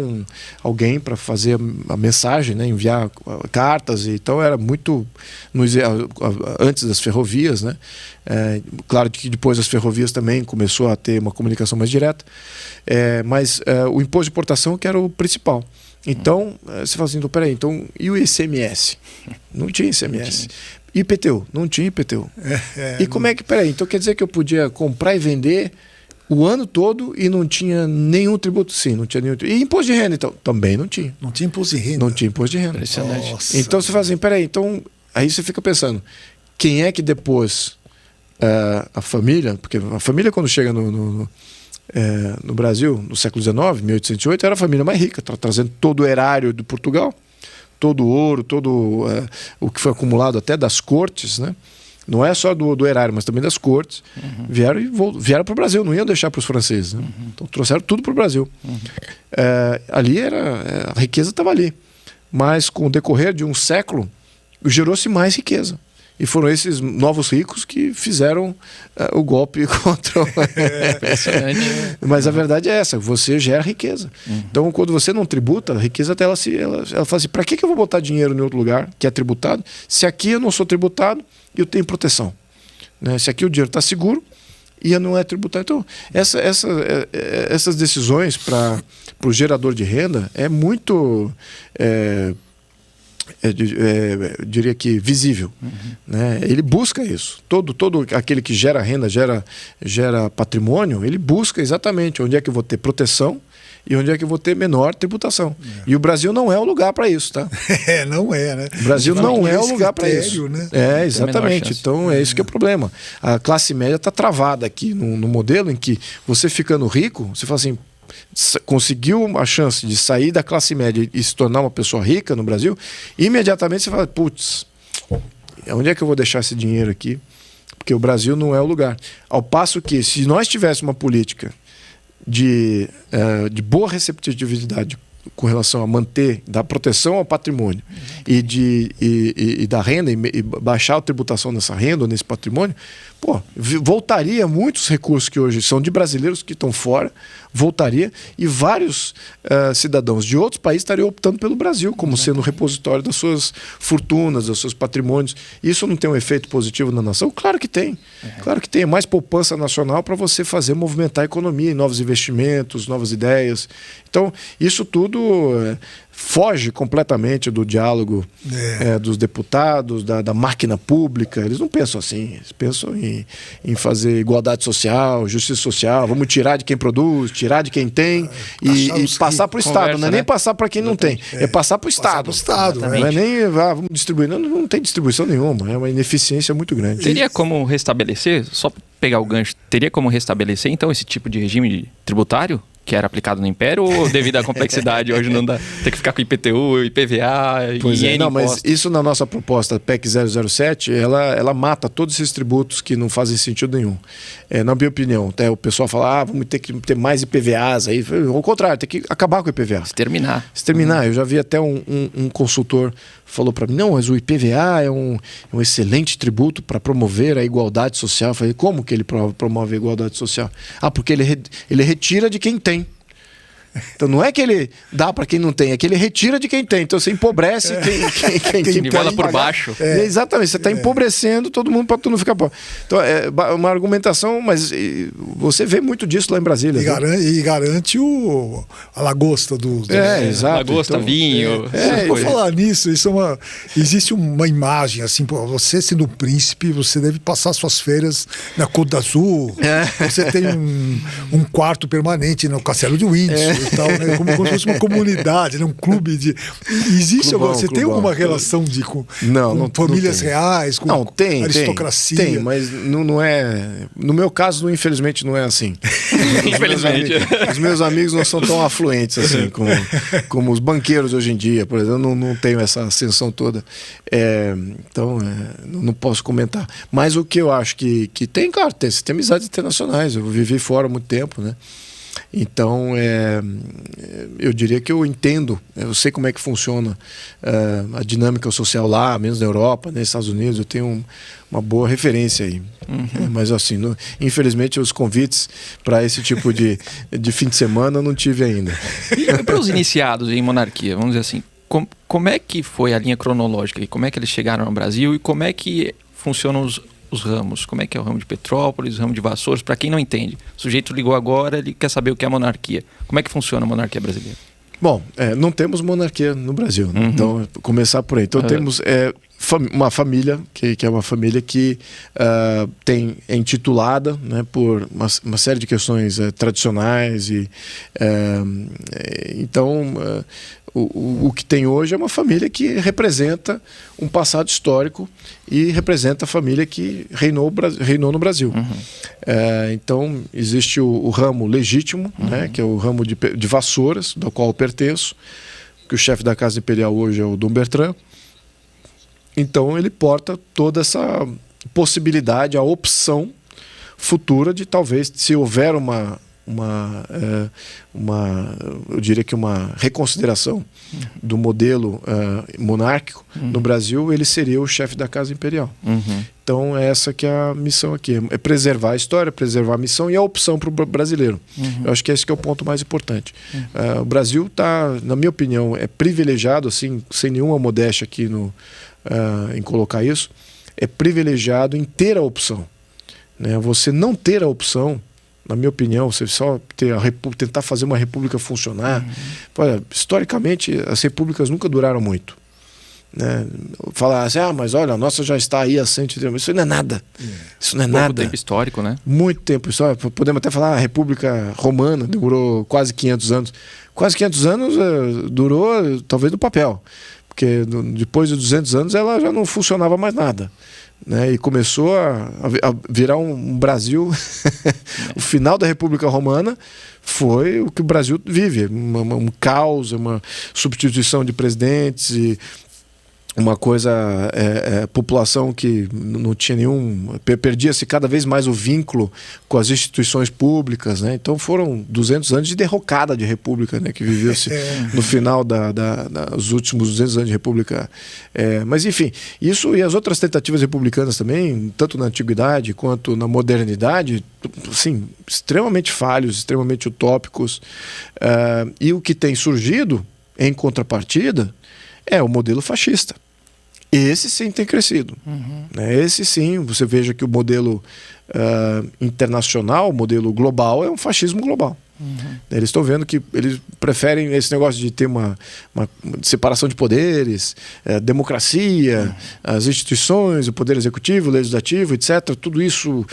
alguém para fazer a mensagem, né, enviar cartas. Então era muito... Antes das ferrovias, né? Claro que depois das ferrovias também começou a ter uma comunicação mais direta. Mas o imposto de importação que era o principal. Então, você fala assim, peraí, e o ICMS? Não tinha ICMS. IPTU? Não tinha IPTU. E como é que, peraí, então quer dizer que eu podia comprar e vender o ano todo e não tinha nenhum tributo? Sim, não tinha nenhum tributo. E imposto de renda, então? Também não tinha. Não tinha imposto de renda? Não tinha imposto de renda. Impressionante. Nossa. Então você fala assim, peraí, então... Aí você fica pensando, quem é que depois a família... Porque a família quando chega no Brasil, no século XIX, 1808, era a família mais rica, trazendo todo o erário de Portugal, todo o ouro, todo o que foi acumulado até das cortes, né? Não é só do erário, mas também das cortes. Vieram para o Brasil, não iam deixar para os franceses. Né? Então trouxeram tudo para o Brasil. Ali a riqueza estava ali. Mas com o decorrer de um século, gerou-se mais riqueza. E foram esses novos ricos que fizeram o golpe contra o... Mas a verdade é essa, você gera riqueza. Então, quando você não tributa, a riqueza ela fala assim, para que eu vou botar dinheiro em outro lugar que é tributado, se aqui eu não sou tributado e eu tenho proteção? Né? Se aqui o dinheiro está seguro e eu não é tributado. Então, essas decisões para o gerador de renda é muito... eu diria que visível, né? Ele busca isso. Todo aquele que gera renda, gera patrimônio, ele busca exatamente onde é que eu vou ter proteção e onde é que eu vou ter menor tributação. E o Brasil não é o lugar para isso, tá? Não é, né? O Brasil não é o lugar para isso. Né? Exatamente. Então é isso que é o problema. A classe média está travada aqui no modelo em que você ficando rico, você fala assim, conseguiu a chance de sair da classe média e se tornar uma pessoa rica no Brasil, imediatamente você fala, putz, onde é que eu vou deixar esse dinheiro aqui? Porque o Brasil não é o lugar. Ao passo que, se nós tivéssemos uma política de boa receptividade com relação a manter, dar proteção ao patrimônio e da renda e baixar a tributação nessa renda ou nesse patrimônio, voltaria muitos recursos que hoje são de brasileiros que estão fora, voltaria e vários cidadãos de outros países estariam optando pelo Brasil como sendo o repositório das suas fortunas, dos seus patrimônios. Isso não tem um efeito positivo na nação? Claro que tem. Claro que tem. É mais poupança nacional para você fazer movimentar a economia, novos investimentos, novas ideias. Então, isso tudo foge completamente do diálogo dos deputados, da máquina pública. Eles não pensam assim. Eles pensam em fazer igualdade social, justiça social. Vamos tirar de quem produz, tirar de quem tem e passar para o Estado. Não é nem passar para quem não tem. É passar para o Estado. Não é nem vamos distribuir. Não tem distribuição nenhuma. É uma ineficiência muito grande. Teria como restabelecer, só pegar o gancho, teria como restabelecer então esse tipo de regime tributário? que era aplicado no Império, ou devido à complexidade hoje não dá, tem que ficar com IPTU, IPVA pois e é, não, impostos. mas isso na nossa proposta PEC 007, ela mata todos esses tributos que não fazem sentido nenhum. Na minha opinião, até o pessoal fala, vamos ter que ter mais IPVAs aí, ao contrário, tem que acabar com o IPVA. Exterminar. Eu já vi até um consultor falou para mim, não, mas o IPVA é um excelente tributo para promover a igualdade social. Eu falei, como que ele promove a igualdade social? Porque ele retira de quem tem. Então não é que ele dá para quem não tem, é que ele retira de quem tem. Então você empobrece quem nivela por baixo. Exatamente, você está empobrecendo todo mundo para todo mundo ficar pobre. Então é uma argumentação, mas você vê muito disso lá em Brasília. E garante a lagosta dos... exato. Lagosta, então, vinho. Por falar nisso, existe uma imagem assim, você sendo um príncipe, você deve passar suas férias na Côte d'Azur, você tem um quarto permanente no Castelo de Windsor. E tal, né? como se fosse uma comunidade, né? Um clube de... Existe agora? Você tem alguma relação com famílias reais, com aristocracia? Tem, mas não é... No meu caso, infelizmente, não é assim. Infelizmente. Os meus amigos não são tão afluentes assim, como os banqueiros hoje em dia, por exemplo. Eu não tenho essa ascensão toda. Então, não posso comentar. Mas o que eu acho que tem, claro, tem amizades internacionais. Eu vivi fora há muito tempo, né? Então, eu diria que eu entendo, eu sei como é que funciona a dinâmica social lá, menos na Europa, nos Estados Unidos, eu tenho uma boa referência aí. Mas assim, infelizmente os convites para esse tipo de fim de semana eu não tive ainda. E para os iniciados em monarquia, vamos dizer assim, como é que foi a linha cronológica e como é que eles chegaram no Brasil e como é que funcionam os ramos, como é que é o ramo de Petrópolis, o ramo de Vassouras, para quem não entende. O sujeito ligou agora, ele quer saber o que é a monarquia. Como é que funciona a monarquia brasileira? Bom, não temos monarquia no Brasil, né? Então, começar por aí. Então, temos uma família, que é uma família que é intitulada, né, por uma série de questões tradicionais. Então, o que tem hoje é uma família que representa um passado histórico e representa a família que reinou no Brasil. Então, existe o ramo legítimo, né, que é o ramo de Vassouras, do qual eu pertenço, que o chefe da Casa Imperial hoje é o Dom Bertrand. Então, ele porta toda essa possibilidade, a opção futura de talvez, se houver eu diria que uma reconsideração do modelo monárquico no Brasil, ele seria o chefe da Casa Imperial. Então essa que é a missão aqui, é preservar a história, preservar a missão e a opção para o brasileiro. Eu acho que esse que é o ponto mais importante. O Brasil está, na minha opinião, privilegiado, assim, sem nenhuma modéstia aqui em colocar isso, é privilegiado em ter a opção, né? Você não ter a opção, na minha opinião, você só tentar fazer uma república funcionar. Olha, historicamente, as repúblicas nunca duraram muito, né? Falar assim, mas olha, a nossa já está aí há 130 anos. Isso não é nada. Isso não é nada. Pouco tempo histórico, né? Muito tempo histórico. Podemos até falar, a República Romana durou quase 500 anos. Quase 500 anos durou, talvez, no papel. Porque depois de 200 anos ela já não funcionava mais nada, né? E começou a virar um Brasil. O final da República Romana foi o que o Brasil vive, um caos, uma substituição de presidentes e uma coisa, população que não tinha perdia-se cada vez mais o vínculo com as instituições públicas, né? Então foram 200 anos de derrocada de república, né, que viveu-se no final dos últimos 200 anos de república. Mas enfim, isso e as outras tentativas republicanas também, tanto na antiguidade quanto na modernidade, assim, extremamente falhos, extremamente utópicos. E o que tem surgido em contrapartida é o modelo fascista. Esse sim tem crescido. Esse sim, você veja que o modelo internacional, o modelo global, é um fascismo global. Eles estão vendo que eles preferem esse negócio de ter uma separação de poderes, democracia, as instituições, o poder executivo, o legislativo, etc. Tudo isso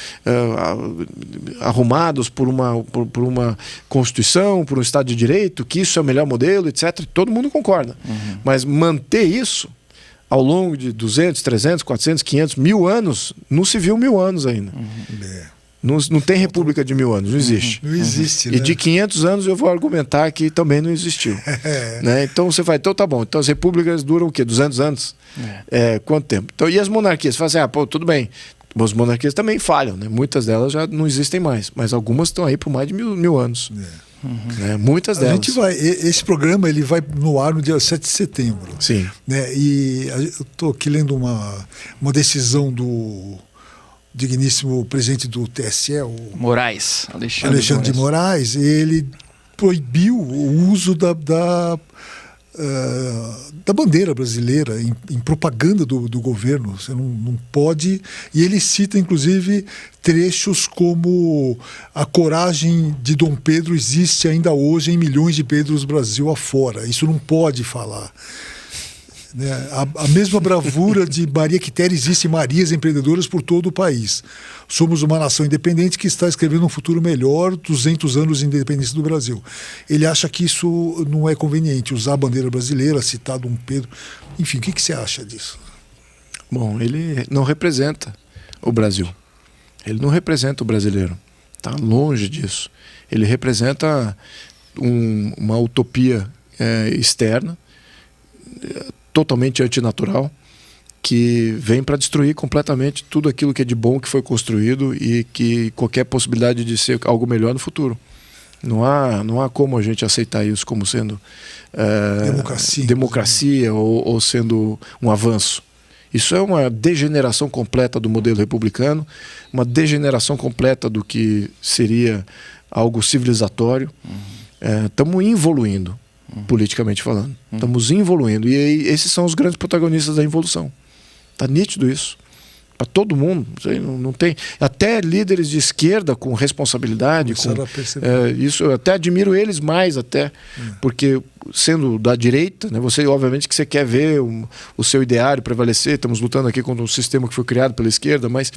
arrumados por uma Constituição, por um Estado de Direito, que isso é o melhor modelo, etc. Todo mundo concorda. Mas manter isso ao longo de 200, 300, 400, 500, 1000 anos, não se viu 1000 anos ainda. Não tem república de 1000 anos, não existe. Não existe, né? E de 500 anos eu vou argumentar que também não existiu. Né? Então você vai, então tá bom. Então as repúblicas duram o quê? 200 anos? Quanto tempo? Então, e as monarquias? Você fala assim, pô, tudo bem. As monarquias também falham, né? Muitas delas já não existem mais, mas algumas estão aí por mais de mil anos. Né? Muitas delas. Esse programa ele vai no ar no dia 7 de setembro. Sim. Né? E eu estou aqui lendo uma decisão do digníssimo presidente do TSE, o Alexandre de Moraes. Ele proibiu o uso da bandeira brasileira em propaganda do governo. Você não pode. E ele cita, inclusive, trechos como: a coragem de Dom Pedro existe ainda hoje em milhões de Pedros Brasil afora. Isso não pode falar. Né? A mesma bravura de Maria Quitéria existe em Marias empreendedoras por todo o país. Somos uma nação independente que está escrevendo um futuro melhor, 200 anos de independência do Brasil. Ele acha que isso não é conveniente, usar a bandeira brasileira, citar Dom Pedro. Enfim, o que você acha disso? Bom, ele não representa o Brasil. Ele não representa o brasileiro. Está longe disso. Ele representa uma utopia externa, totalmente antinatural, que vem para destruir completamente tudo aquilo que é de bom que foi construído e que qualquer possibilidade de ser algo melhor no futuro. Não há como a gente aceitar isso como sendo democracia ou sendo um avanço. Isso é uma degeneração completa do modelo republicano, uma degeneração completa do que seria algo civilizatório. Estamos involuindo. Politicamente falando. Estamos involuindo. E aí, esses são os grandes protagonistas da involução. Está nítido isso. Para todo mundo. Não tem. Até líderes de esquerda com responsabilidade. Isso eu até admiro eles mais, porque sendo da direita, né, obviamente que você quer ver o seu ideário prevalecer. Estamos lutando aqui contra um sistema que foi criado pela esquerda, mas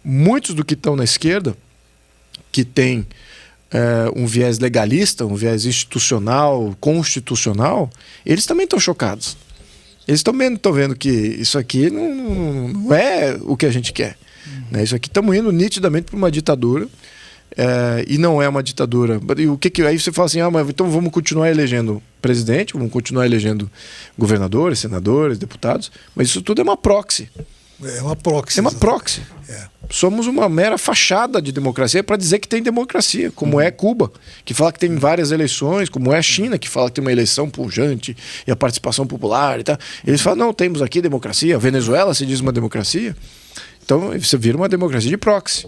muitos do que estão na esquerda, que tem um viés legalista, um viés institucional, constitucional, eles também estão chocados. Eles também estão vendo que isso aqui não é o que a gente quer. Né? Isso aqui estamos indo nitidamente para uma ditadura, e não é uma ditadura. E aí você fala assim, mas então vamos continuar elegendo presidente, vamos continuar elegendo governadores, senadores, deputados, mas isso tudo é uma proxy. É uma proxy. É uma proxy. Somos uma mera fachada de democracia para dizer que tem democracia, como é Cuba, que fala que tem várias eleições, como é a China, que fala que tem uma eleição pujante e a participação popular e tal. Eles falam, não, temos aqui democracia. A Venezuela se diz uma democracia. Então você vira uma democracia de proxy.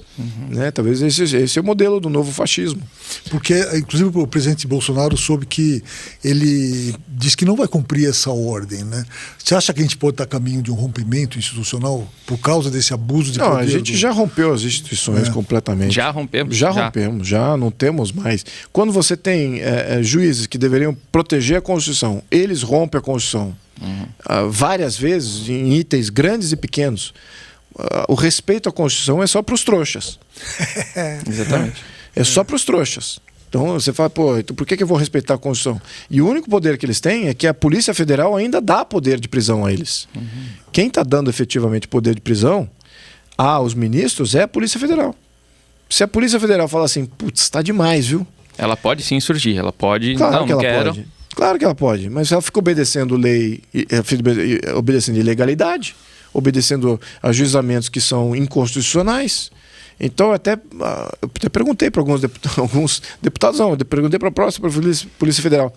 Né? Talvez esse é o modelo do novo fascismo. Porque, inclusive, o presidente Bolsonaro soube que ele diz que não vai cumprir essa ordem. Né? Você acha que a gente pode estar a caminho de um rompimento institucional por causa desse abuso de poder? A gente já rompeu as instituições completamente. Já rompemos? Já rompemos, já não temos mais. Quando você tem juízes que deveriam proteger a Constituição, eles rompem a Constituição várias vezes, em itens grandes e pequenos. O respeito à Constituição é só para os trouxas. Exatamente. É só para os trouxas. Então você fala, então por que eu vou respeitar a Constituição? E o único poder que eles têm é que a Polícia Federal ainda dá poder de prisão a eles. Quem está dando efetivamente poder de prisão aos ministros é a Polícia Federal. Se a Polícia Federal fala assim, putz, está demais, viu? Ela pode sim surgir, ela pode... Claro que ela pode. Claro que ela pode, mas ela fica obedecendo lei, obedecendo ilegalidade, obedecendo a juizamentos que são inconstitucionais. Então, eu até perguntei para alguns deputados, eu perguntei para a própria Polícia Federal.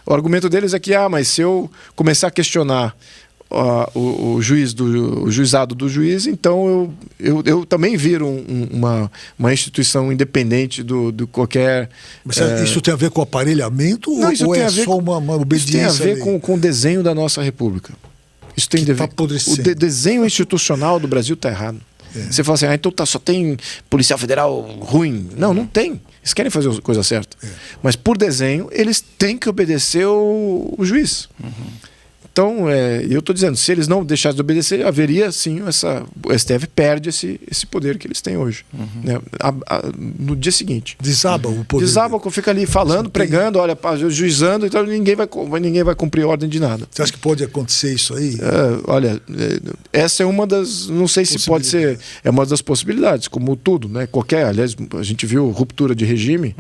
O argumento deles é que, mas se eu começar a questionar o juizado do juiz, então eu também viro uma instituição independente do qualquer... Mas isso tem a ver com aparelhamento ou é só uma obediência? Isso tem a ver com o desenho da nossa república. Isso tem a ver. O desenho institucional do Brasil está errado. Você fala assim, então só tem policial federal ruim. Não tem. Eles querem fazer a coisa certa. Mas por desenho, eles têm que obedecer o juiz. Então, eu estou dizendo, se eles não deixassem de obedecer, haveria sim o STF perde esse poder que eles têm hoje. Né? No dia seguinte. Desaba o poder. Desaba, fica ali falando, pregando, olha, juizando, então ninguém vai cumprir ordem de nada. Você acha que pode acontecer isso aí? Olha, essa é uma das, não sei se pode ser, é uma das possibilidades, como tudo, né? Aliás, a gente viu ruptura de regime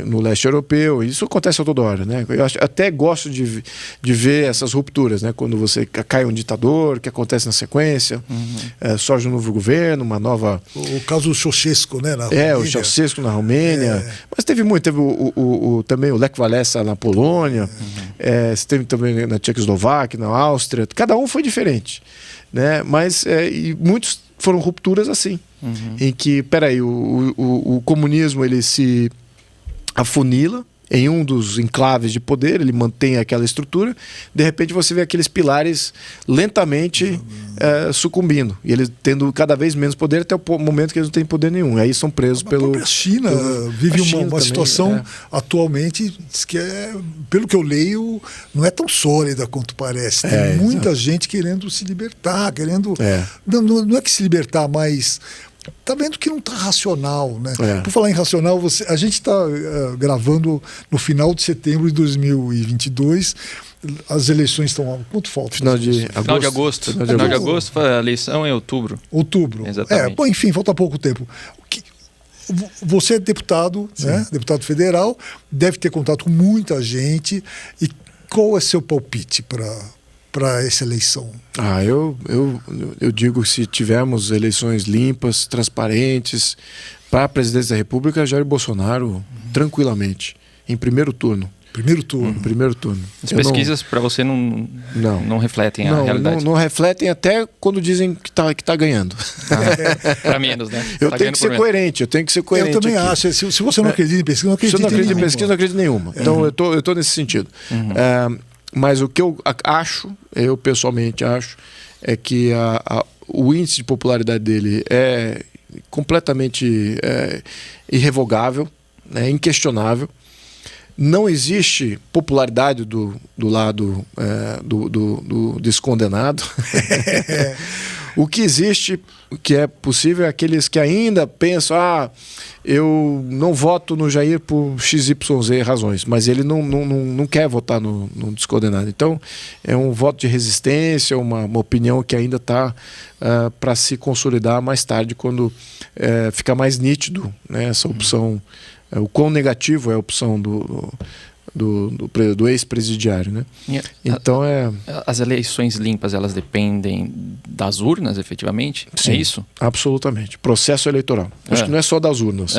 no leste europeu, isso acontece a toda hora, né? Eu até gosto de ver essas rupturas, né? Quando você cai um ditador, que acontece na sequência, surge um novo governo, uma nova... O caso do Ceausescu, né? Na Romênia. O Ceausescu na Romênia, mas teve também o Lech Walesa na Polônia, você teve também na Tchecoslováquia, na Áustria, cada um foi diferente, né? Mas e muitos foram rupturas assim, em que, o comunismo ele se afunila em um dos enclaves de poder, ele mantém aquela estrutura, de repente você vê aqueles pilares lentamente sucumbindo, e eles tendo cada vez menos poder até o momento que eles não têm poder nenhum, aí são presos pelo... A China vive uma situação atualmente que pelo que eu leio, não é tão sólida quanto parece. Tem muita gente querendo se libertar, não é que se libertar, mas... Tá vendo que não tá racional, né? Por falar em racional, a gente está gravando no final de setembro de 2022. As eleições estão... Quanto falta? Final de agosto. Final de agosto, a eleição é em outubro. Outubro. Exatamente. Bom, enfim, falta pouco tempo. Você é deputado, né? Deputado federal, deve ter contato com muita gente. E qual é seu palpite para essa eleição? Eu digo que se tivermos eleições limpas, transparentes, para a presidência da República, Jair Bolsonaro, tranquilamente, em primeiro turno. Primeiro turno. As pesquisas para você não refletem a realidade? Não refletem até quando dizem que tá ganhando. Para menos, né? Eu tenho que ser coerente. Eu também acho. Se você não acredita em pesquisa, não acredita em nenhuma. Se eu não acredito em pesquisa, não acredito em nenhuma. Então eu tô nesse sentido. Mas o que eu pessoalmente acho, é que o índice de popularidade dele é completamente irrevogável, inquestionável. Não existe popularidade do lado do descondenado. O que existe, o que é possível, é aqueles que ainda pensam, eu não voto no Jair por XYZ razões, mas ele não quer votar no descondenado. Então, é um voto de resistência, uma opinião que ainda está para se consolidar mais tarde, quando ficar mais nítido, né, essa opção, o quão negativo é a opção do ex-presidiário, né? Então as eleições limpas, elas dependem das urnas, efetivamente? Sim, é isso? Absolutamente. Processo eleitoral. Acho que não é só das urnas.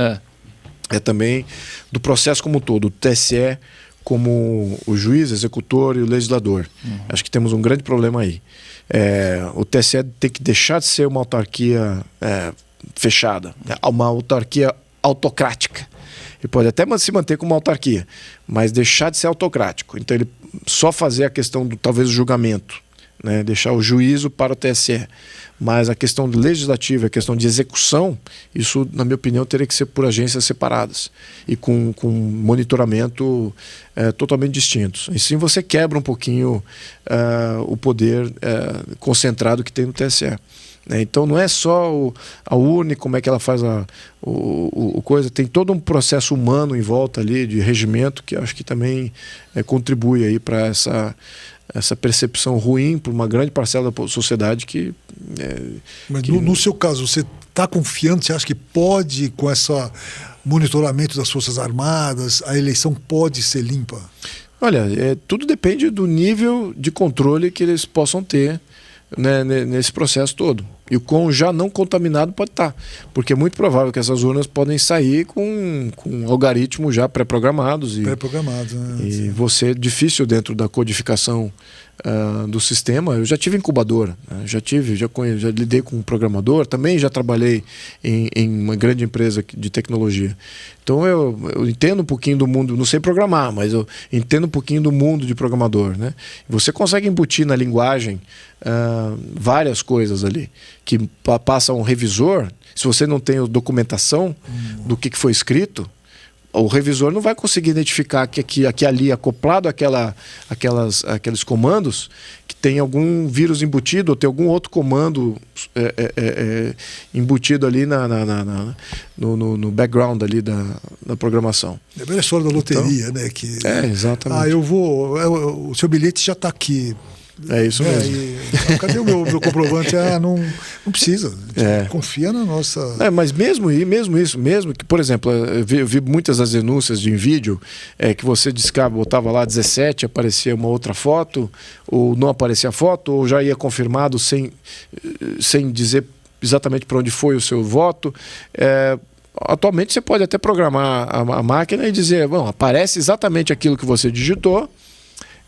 É também do processo como um todo. O TSE como o juiz, executor e o legislador. Acho que temos um grande problema aí. O TSE tem que deixar de ser uma autarquia fechada, uma autarquia autocrática. Ele pode até se manter como uma autarquia, mas deixar de ser autocrático. Então ele só fazer a questão talvez do julgamento, né? Deixar o juízo para o TSE. Mas a questão legislativa, a questão de execução, isso, na minha opinião, teria que ser por agências separadas e com monitoramento totalmente distintos. E sim você quebra um pouquinho o poder concentrado que tem no TSE. Então não é só a urna, como é que ela faz o coisa, tem todo um processo humano em volta ali de regimento que acho que também contribui aí para essa percepção ruim por uma grande parcela da sociedade que... Mas no seu caso, você está confiante? Você acha que pode, com esse monitoramento das Forças Armadas, a eleição pode ser limpa? Olha, tudo depende do nível de controle que eles possam ter, né, nesse processo todo. E o quão já não contaminado pode estar. Porque é muito provável que essas urnas podem sair com algoritmos já pré-programados. Pré-programados, né? E você, difícil dentro da codificação do sistema. Eu já tive incubadora, né? já lidei com um programador, também já trabalhei em uma grande empresa de tecnologia. Então eu entendo um pouquinho do mundo, não sei programar, mas eu entendo um pouquinho do mundo de programador, né? Você consegue embutir na linguagem várias coisas ali, que passa um revisor, se você não tem a documentação do que foi escrito, o revisor não vai conseguir identificar que ali, acoplado aqueles comandos, que tem algum vírus embutido ou tem algum outro comando embutido ali no background ali da programação. É a velha história da loteria, né? Exatamente. O seu bilhete já está aqui. É isso mesmo. Cadê o meu comprovante? Não precisa. Confia na nossa... Mas mesmo isso, que, por exemplo, eu vi muitas das denúncias de vídeo que você botava lá 17, aparecia uma outra foto, ou não aparecia foto, ou já ia confirmado sem dizer exatamente para onde foi o seu voto. Atualmente você pode até programar a máquina e dizer, bom, aparece exatamente aquilo que você digitou.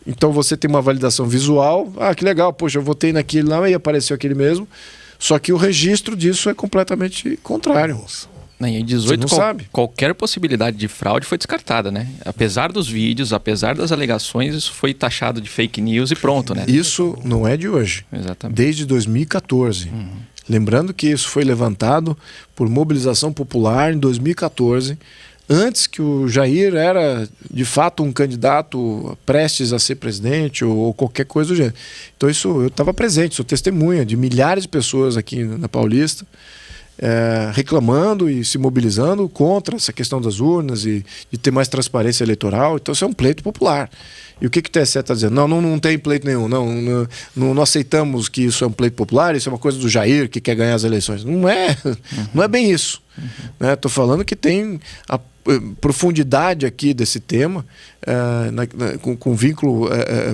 Então você tem uma validação visual. Que legal, poxa, eu votei naquele lá e apareceu aquele mesmo. Só que o registro disso é completamente contrário. Em 18, qualquer possibilidade de fraude foi descartada, né? Apesar dos vídeos, apesar das alegações, isso foi taxado de fake news e pronto, né? Isso não é de hoje. Exatamente. Desde 2014. Lembrando que isso foi levantado por mobilização popular em 2014, antes que o Jair era, de fato, um candidato prestes a ser presidente ou qualquer coisa do gênero. Então eu estava presente, sou testemunha de milhares de pessoas aqui na Paulista reclamando e se mobilizando contra essa questão das urnas e de ter mais transparência eleitoral. Então isso é um pleito popular. E o que o TSE está dizendo? Não tem pleito nenhum, não aceitamos que isso é um pleito popular, isso é uma coisa do Jair que quer ganhar as eleições. Não é bem isso. Estou falando que tem a profundidade aqui desse tema, com vínculo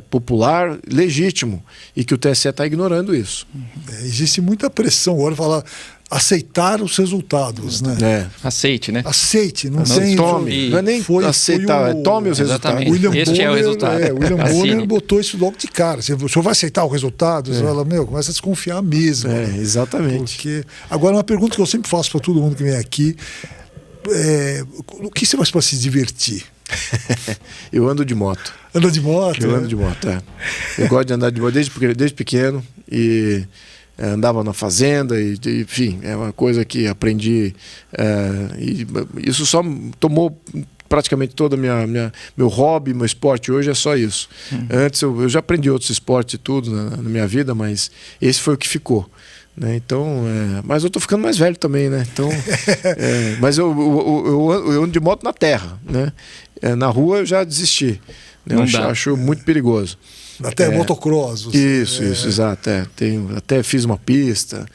popular legítimo, e que o TSE está ignorando isso. Existe muita pressão agora falar aceitar os resultados, né? Aceite, né? Aceite, não tem... Tome, não é nem aceitar, tome os resultados. Este é o resultado. William Bonner botou isso logo de cara. O senhor vai aceitar o resultado? Você fala, começa a desconfiar mesmo. Exatamente. Porque... Agora, uma pergunta que eu sempre faço para todo mundo que vem aqui, o que você faz para se divertir? Eu ando de moto. Anda de moto? Eu ando de moto, Eu gosto de andar de moto desde pequeno e... andava na fazenda e, enfim, é uma coisa que aprendi e isso só tomou praticamente todo meu hobby, meu esporte hoje é só isso. Antes eu já aprendi outros esportes e tudo na minha vida, mas esse foi o que ficou, né? Então, mas eu tô ficando mais velho também, né? Então, mas eu ando de moto na terra, né? Na rua eu já desisti, né? Acho muito perigoso. Até motocross. Isso, exato. Até fiz uma pista.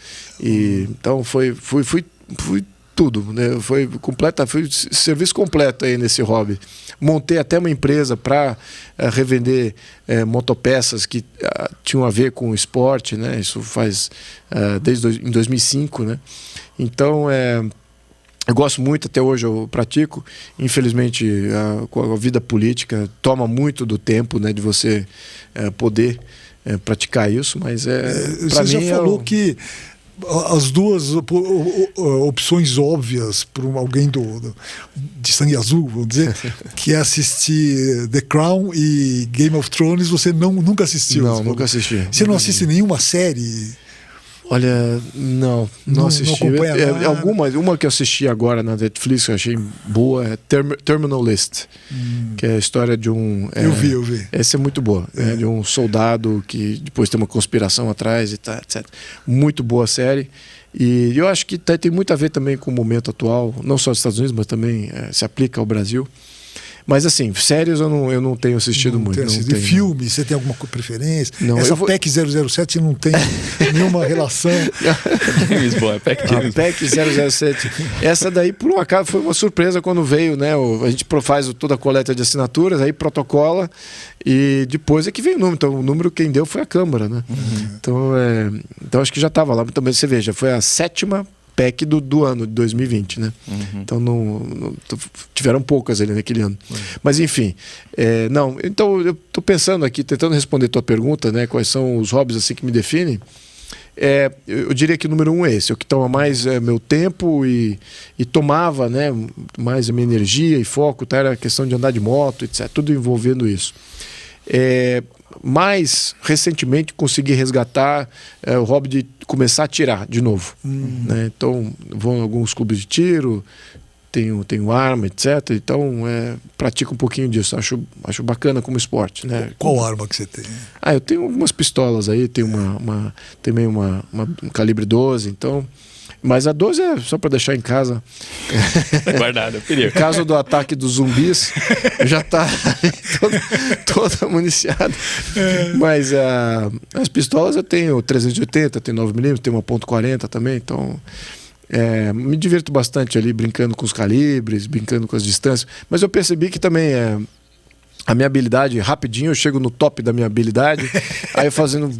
Então fui tudo, né? Foi serviço completo aí nesse hobby. Montei até uma empresa para revender motopeças que tinham a ver com o esporte, né? Isso faz em 2005, né? Então eu gosto muito, até hoje eu pratico. Infelizmente, a vida política toma muito do tempo, né, de você poder praticar isso, mas para mim... Você já falou que as duas opções óbvias para alguém de sangue azul, vamos dizer, que é assistir The Crown e Game of Thrones, você nunca assistiu? Não, nunca assisti. Você não assiste nenhuma série? Olha, não assisti. Uma que eu assisti agora na Netflix que eu achei boa é Terminal List, que é a história de um... eu vi. Essa é muito boa, de um soldado que depois tem uma conspiração atrás e tá, etc. Muito boa série. E eu acho que tem muito a ver também com o momento atual, não só dos Estados Unidos, mas também se aplica ao Brasil. Mas assim, séries eu não tenho assistido muito. E filme, você tem alguma preferência? Não, essa PEC 007 não tem nenhuma relação. A PEC 007. Essa daí, por um acaso, foi uma surpresa quando veio, né? A gente faz toda a coleta de assinaturas, aí protocola e depois é que veio o número. Então o número quem deu foi a Câmara, né? Então acho que já estava lá. Também você veja, foi a 7ª PEC do ano de 2020, né? Então tiveram poucas ali naquele ano. Mas enfim, então eu estou pensando aqui, tentando responder tua pergunta, né? Quais são os hobbies assim que me definem? Eu diria que o número 1 é esse, o que toma mais meu tempo e tomava, né, mais a minha energia e foco, tá? Era a questão de andar de moto, etc. Tudo envolvendo isso. Mais recentemente consegui resgatar o hobby de começar a atirar de novo, né? Então vou em alguns clubes de tiro, tenho arma, etc. Então, pratico um pouquinho disso. Acho bacana como esporte, né? Qual arma que você tem? Eu tenho algumas pistolas aí, tenho também uma calibre 12, então... Mas a 12 é só para deixar em casa. Guardado, perigo. Em caso do ataque dos zumbis, já tá toda municiada. Mas as pistolas eu tenho 380, tenho 9mm, tenho uma .40 também, então... me divirto bastante ali brincando com os calibres, brincando com as distâncias, mas eu percebi que também a minha habilidade, rapidinho eu chego no top da minha habilidade, aí eu fazendo...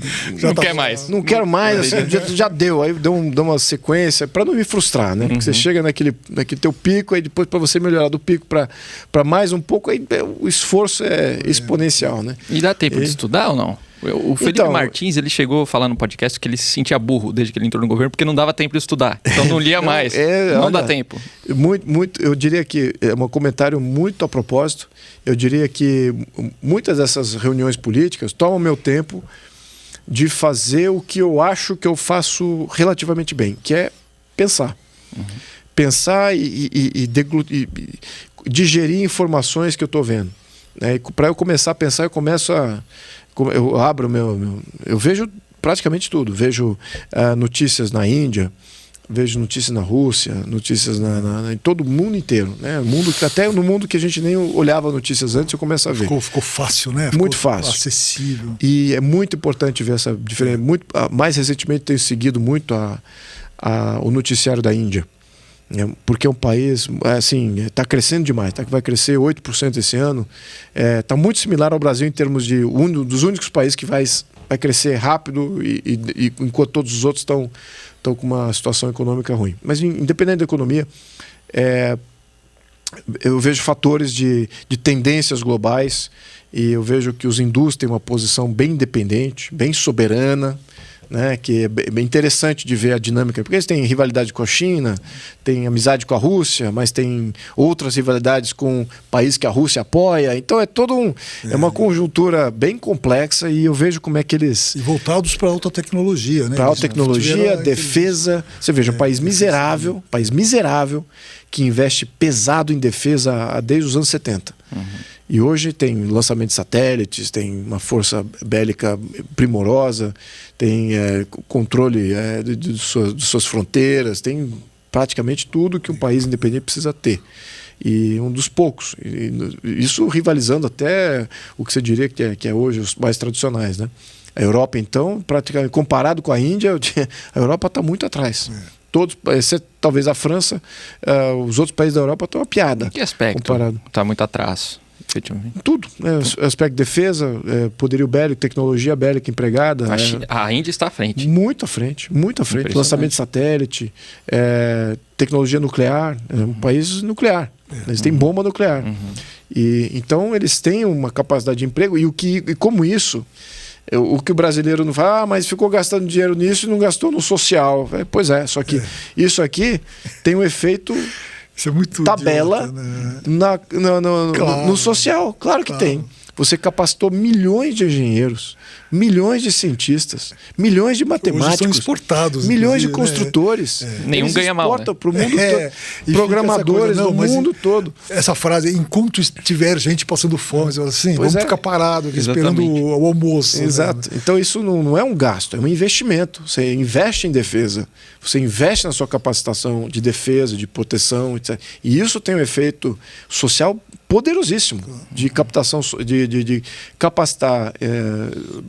Não quer mais. Não quero mais, assim, já deu, aí dou uma sequência para não me frustrar, né? Porque você chega naquele teu pico, aí depois para você melhorar do pico para mais um pouco, aí o esforço é exponencial, né? E dá tempo de estudar ou não? O Felipe Martins, ele chegou a falar no podcast que ele se sentia burro desde que ele entrou no governo porque não dava tempo de estudar. Então não lia mais. Não dá tempo. Muito, eu diria que é um comentário muito a propósito. Eu diria que muitas dessas reuniões políticas tomam meu tempo de fazer o que eu acho que eu faço relativamente bem, que é pensar. Pensar e digerir informações que eu estou vendo. Para eu começar a pensar, eu abro eu vejo praticamente tudo. Vejo notícias na Índia, vejo notícias na Rússia, notícias em todo o mundo inteiro, né? Até no mundo que a gente nem olhava notícias antes, eu começo a ver. Ficou fácil, né? Muito fácil. Acessível. E é muito importante ver essa diferença. Mais recentemente tenho seguido muito o noticiário da Índia. Porque é um país, assim, está crescendo demais, vai crescer 8% esse ano. Está muito similar ao Brasil em termos de dos únicos países que vai crescer rápido e enquanto todos os outros estão com uma situação econômica ruim. Mas independente da economia, eu vejo fatores de tendências globais e eu vejo que os hindus têm uma posição bem independente, bem soberana, né, que é bem interessante de ver a dinâmica, porque eles têm rivalidade com a China, têm amizade com a Rússia, mas tem outras rivalidades com países que a Rússia apoia, então é uma conjuntura bem complexa e eu vejo como é que eles... E voltados para alta tecnologia, né? Para alta tecnologia, defesa, você veja, um país miserável, que investe pesado em defesa desde os anos 70. E hoje tem lançamento de satélites, tem uma força bélica primorosa, tem controle de suas fronteiras, tem praticamente tudo que um país independente precisa ter. E um dos poucos. Isso rivalizando até o que você diria que é hoje os mais tradicionais, né? A Europa, então, praticamente comparado com a Índia, a Europa está muito atrás. Todos, exceto talvez a França, os outros países da Europa estão uma piada. Em que aspecto está muito atrás? Tudo, aspecto de defesa, poderio bélico, tecnologia bélica empregada. A Índia está à frente. Muito à frente. Lançamento de satélite, tecnologia nuclear, um país nuclear. Eles têm bomba nuclear. E então eles têm uma capacidade de emprego e como isso, o que o brasileiro não fala, mas ficou gastando dinheiro nisso e não gastou no social. Pois é, só que isso aqui tem um efeito... Isso é muito tabela idiota, né? no social. Claro que tem. Você capacitou milhões de engenheiros, milhões de cientistas, milhões de matemáticos, são exportados, milhões de construtores. Nenhum ganha mal, né? Para o mundo todo. Programadores do mundo todo. Essa frase, enquanto tiver gente passando fome, assim, vamos ficar parado aqui esperando o almoço. Exato. Né? Então isso não é um gasto, é um investimento. Você investe em defesa, você investe na sua capacitação de defesa, de proteção, etc. E isso tem um efeito social poderosíssimo de captação, de capacitar,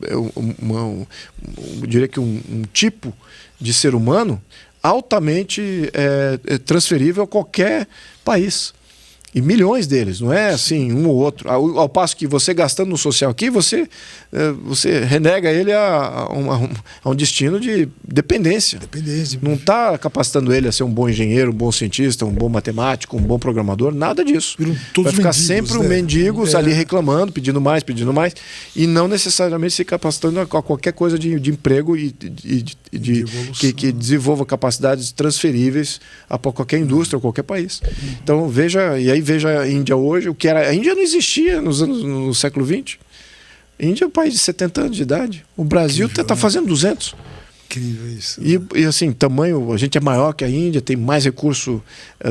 eu diria que um tipo de ser humano altamente transferível a qualquer país. E milhões deles, não é assim um ou outro. Ao passo que você gastando no social aqui, você renega ele a um destino de dependência. Não está capacitando ele a ser um bom engenheiro, um bom cientista, um bom matemático, um bom programador, nada disso. Vai ficar sempre um mendigos ali reclamando, pedindo mais, e não necessariamente se capacitando a qualquer coisa de emprego que desenvolva capacidades transferíveis a qualquer indústria ou qualquer país. Então veja a Índia hoje, a Índia não existia no século XX. A Índia é um país de 70 anos de idade. O Brasil está fazendo 200. incrível isso. E assim, tamanho, a gente é maior que a Índia, tem mais recurso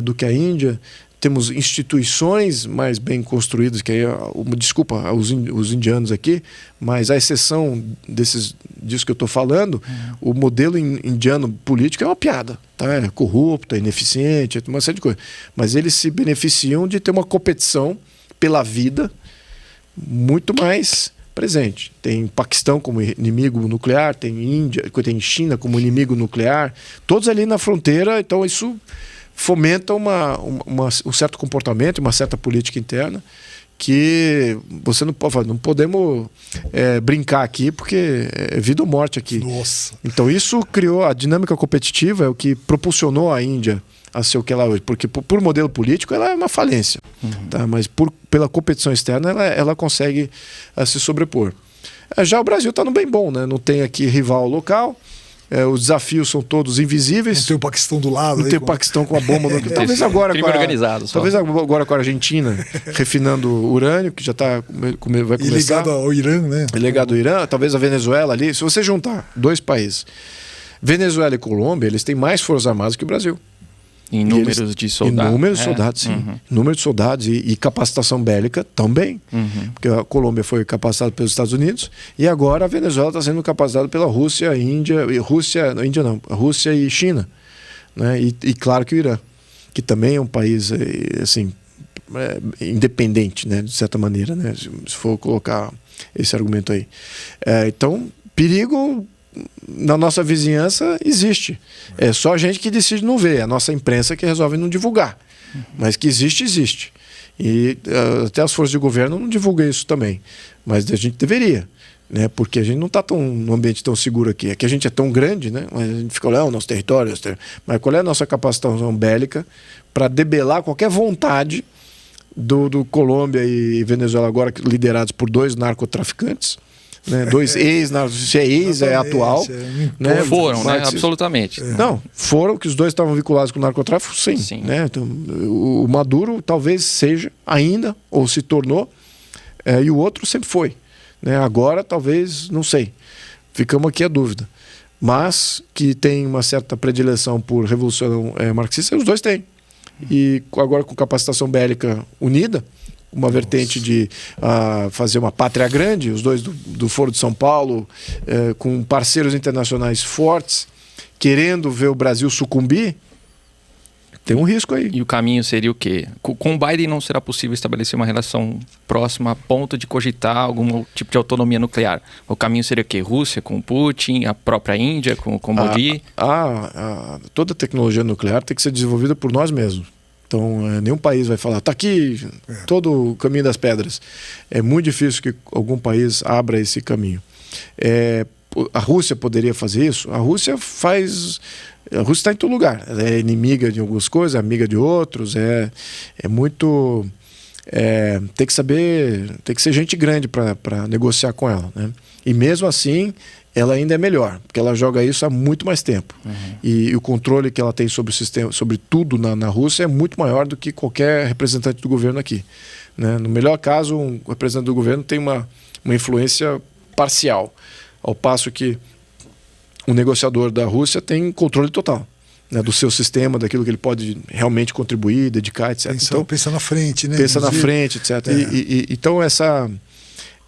do que a Índia, temos instituições mais bem construídas, que aí, desculpa os indianos aqui, mas à exceção disso que eu estou falando, o modelo indiano político é uma piada, tá? É corrupto, é ineficiente, é uma série de coisas. Mas eles se beneficiam de ter uma competição pela vida muito mais presente. Tem Paquistão como inimigo nuclear, tem Índia, tem China como inimigo nuclear, todos ali na fronteira, então isso fomenta um certo comportamento, uma certa política interna que você não podemos brincar aqui, porque é vida ou morte aqui. Nossa. Então isso criou a dinâmica competitiva, é o que propulsionou a Índia a ser o que ela é hoje, porque por modelo político ela é uma falência, tá? Mas pela competição externa ela consegue se sobrepor. Já o Brasil está no bem bom, né? Não tem aqui rival local. Os desafios são todos invisíveis. Não tem o Paquistão do lado. Não tem o Paquistão com a bomba. Talvez agora crime organizado. Talvez agora com a Argentina refinando urânio, que já vai começar. E ligado ao Irã, né? Ligado ao Irã. Talvez a Venezuela ali. Se você juntar dois países, Venezuela e Colômbia, eles têm mais forças armadas que o Brasil. Em números de soldados. Em números de soldados, sim. Número de soldados e capacitação bélica também. Porque a Colômbia foi capacitada pelos Estados Unidos e agora a Venezuela está sendo capacitada pela Rússia, Rússia e China. Né? E claro que o Irã, que também é um país assim, independente, né? De certa maneira, né? Se for colocar esse argumento aí. Então, perigo na nossa vizinhança existe. É só a gente que decide não ver, a nossa imprensa que resolve não divulgar. Mas que existe. E até as forças de governo não divulgam isso também. Mas a gente deveria, né? Porque a gente não está num ambiente tão seguro aqui. Aqui a gente é tão grande, né? Mas a gente fica olhando o nosso território. Mas qual é a nossa capacitação bélica para debelar qualquer vontade do Colômbia e Venezuela, agora liderados por 2 narcotraficantes? Né? 2 se é ex, é atual. Né? Foram, né? Absolutamente. Não, foram que os dois estavam vinculados com o narcotráfico, sim. Né? Então, o Maduro talvez seja ainda, ou se tornou, e o outro sempre foi. Né? Agora, talvez, não sei. Ficamos aqui a dúvida. Mas que tem uma certa predileção por revolução marxista, os dois têm. E agora com capacitação bélica unida, uma vertente de fazer uma pátria grande, os dois do Foro de São Paulo, com parceiros internacionais fortes, querendo ver o Brasil sucumbir, tem um risco aí. E o caminho seria o quê? Com o Biden não será possível estabelecer uma relação próxima a ponto de cogitar algum tipo de autonomia nuclear. O caminho seria o quê? Rússia com Putin, a própria Índia com Modi? Toda a tecnologia nuclear tem que ser desenvolvida por nós mesmos. Então, nenhum país vai falar, está aqui todo o caminho das pedras. É muito difícil que algum país abra esse caminho. A Rússia poderia fazer isso? A Rússia está em todo lugar. Ela é inimiga de algumas coisas, amiga de outros. Muito... tem que ser gente grande para negociar com ela. Né? E mesmo assim, ela ainda é melhor, porque ela joga isso há muito mais tempo. E o controle que ela tem sobre o sistema, sobre tudo na Rússia é muito maior do que qualquer representante do governo aqui. Né? No melhor caso, um representante do governo tem uma influência parcial, ao passo que o negociador da Rússia tem controle total, né, do seu sistema, daquilo que ele pode realmente contribuir, dedicar, etc. Pensa na frente, né? Pensa na frente, etc. Então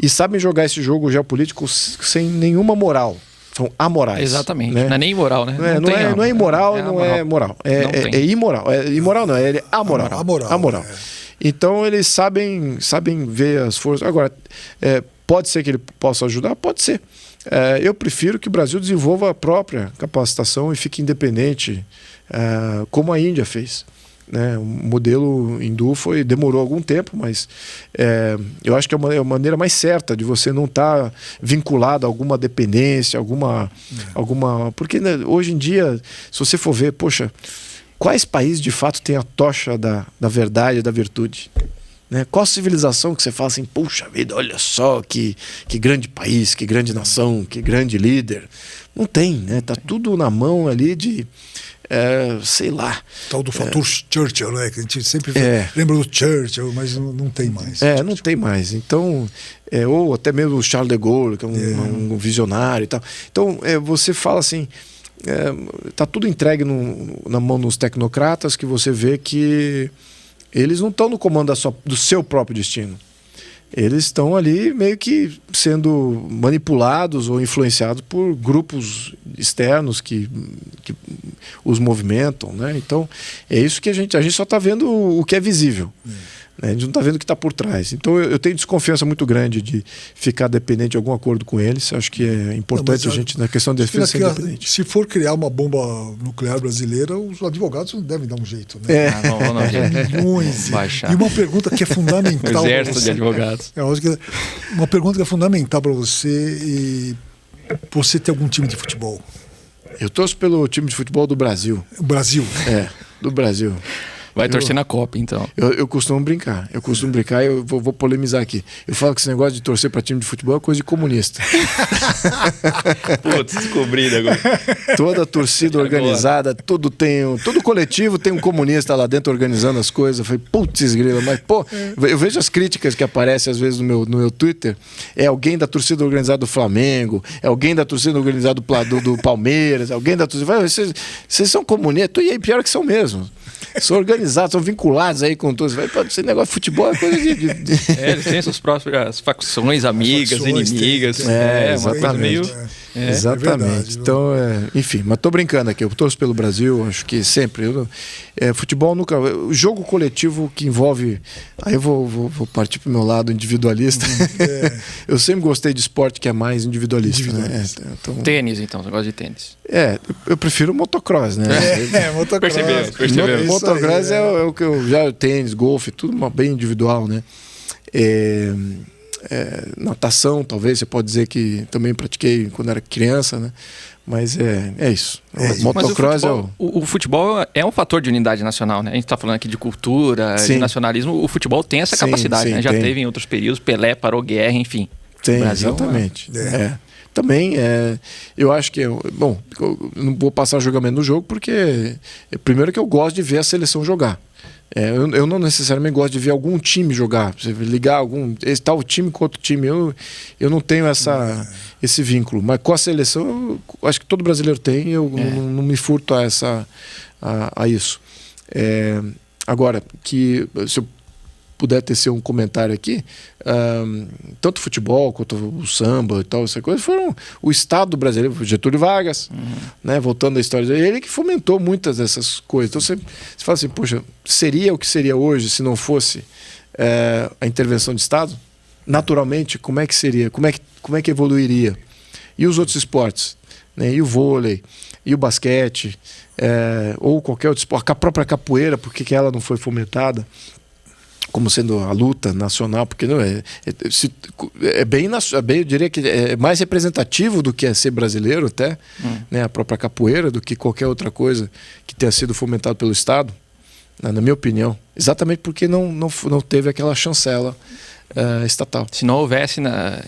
E sabem jogar esse jogo geopolítico sem nenhuma moral. São amorais. Exatamente. Né? Não é nem imoral, né? Não é imoral e não é moral. É imoral. Imoral não, é amoral. Amoral. Então eles sabem ver as forças. Agora, pode ser que ele possa ajudar? Pode ser. Eu prefiro que o Brasil desenvolva a própria capacitação e fique independente, como a Índia fez. Né? O modelo hindu demorou algum tempo, mas eu acho que é uma maneira mais certa de você não estar vinculado a alguma dependência, alguma porque, né, hoje em dia, se você for ver, poxa, quais países de fato têm a tocha da verdade e da virtude? Né? Qual civilização que você fala assim, puxa vida, olha só que grande país, que grande nação, que grande líder? Não tem, né? Tá tudo na mão ali de sei lá. Tal do fator Churchill, né? Que a gente sempre lembra do Churchill, mas não tem mais. Não tem mais. Então, ou até mesmo o Charles de Gaulle, que é um visionário e tal. Então, você fala assim, tá tudo entregue na mão dos tecnocratas, que você vê que eles não estão no comando do seu próprio destino. Eles estão ali meio que sendo manipulados ou influenciados por grupos externos que os movimentam, né? Então, é isso que a gente só está vendo o que é visível. Né? A gente não está vendo o que está por trás. Então, eu tenho desconfiança muito grande de ficar dependente de algum acordo com eles. Acho que é importante a gente, na questão de defesa, ser independente. Se for criar uma bomba nuclear brasileira, os advogados devem dar um jeito, né? Milhões. E uma pergunta que é fundamental. O exército de advogados. Uma pergunta que é fundamental para você. E você tem algum time de futebol? Eu torço pelo time de futebol do Brasil. O Brasil? Do Brasil. Vai torcer na Copa, então. Eu costumo brincar. E eu vou polemizar aqui. Eu falo que esse negócio de torcer para time de futebol é coisa de comunista. Putz, descobrindo agora. Toda torcida organizada, todo coletivo tem um comunista lá dentro organizando as coisas. Eu falei, putz, grila, mas pô, eu vejo as críticas que aparecem às vezes no meu Twitter. É alguém da torcida organizada do Flamengo, é alguém da torcida organizada do Palmeiras, alguém da torcida. Vocês são comunistas, e aí pior que são mesmo. São organizados, são vinculados aí com todos. Esse negócio de futebol é coisa de... eles têm suas próprias facções, amigas, inimigas. Exatamente. Exatamente. Verdade, então, enfim, mas tô brincando aqui. Eu torço pelo Brasil, acho que sempre. Futebol nunca. O jogo coletivo que envolve. Aí eu vou partir pro meu lado individualista. Eu sempre gostei de esporte que é mais individualista. Né? Então... Tênis, então, você gosta de tênis? Eu prefiro motocross, né? Motocross. Percebeu. Motocross é o que eu já. Tênis, golfe, tudo bem individual, né? Natação, talvez, você pode dizer que também pratiquei quando era criança, né? Mas é isso. Motocross o futebol é um fator de unidade nacional, né? A gente está falando aqui de cultura, de nacionalismo. O futebol tem essa capacidade, né? Já teve em outros períodos, Pelé parou guerra, enfim. Tem, Brasil, exatamente. Também, eu acho que... Bom, eu não vou passar julgamento no jogo porque... Primeiro que eu gosto de ver a seleção jogar. Eu não necessariamente gosto de ver algum time jogar. Você ligar esse tal time com outro time. Eu não tenho esse vínculo. Mas com a seleção, eu acho que todo brasileiro tem. Eu não me furto a isso. Agora, se eu puder tecer um comentário aqui, tanto o futebol quanto o samba e tal, essa coisa, foram o Estado brasileiro, Getúlio Vargas, né, voltando à história dele, ele que fomentou muitas dessas coisas. Então você fala assim, poxa, seria o que seria hoje se não fosse a intervenção de Estado? Naturalmente, como é que seria? Como é que evoluiria? E os outros esportes? Né? E o vôlei? E o basquete? Ou qualquer outro esporte? A própria capoeira, por que ela não foi fomentada? Como sendo a luta nacional, porque não eu diria que é mais representativo do que é ser brasileiro até, né, a própria capoeira, do que qualquer outra coisa que tenha sido fomentado pelo Estado, na minha opinião, exatamente porque não teve aquela chancela estatal. Se não houvesse,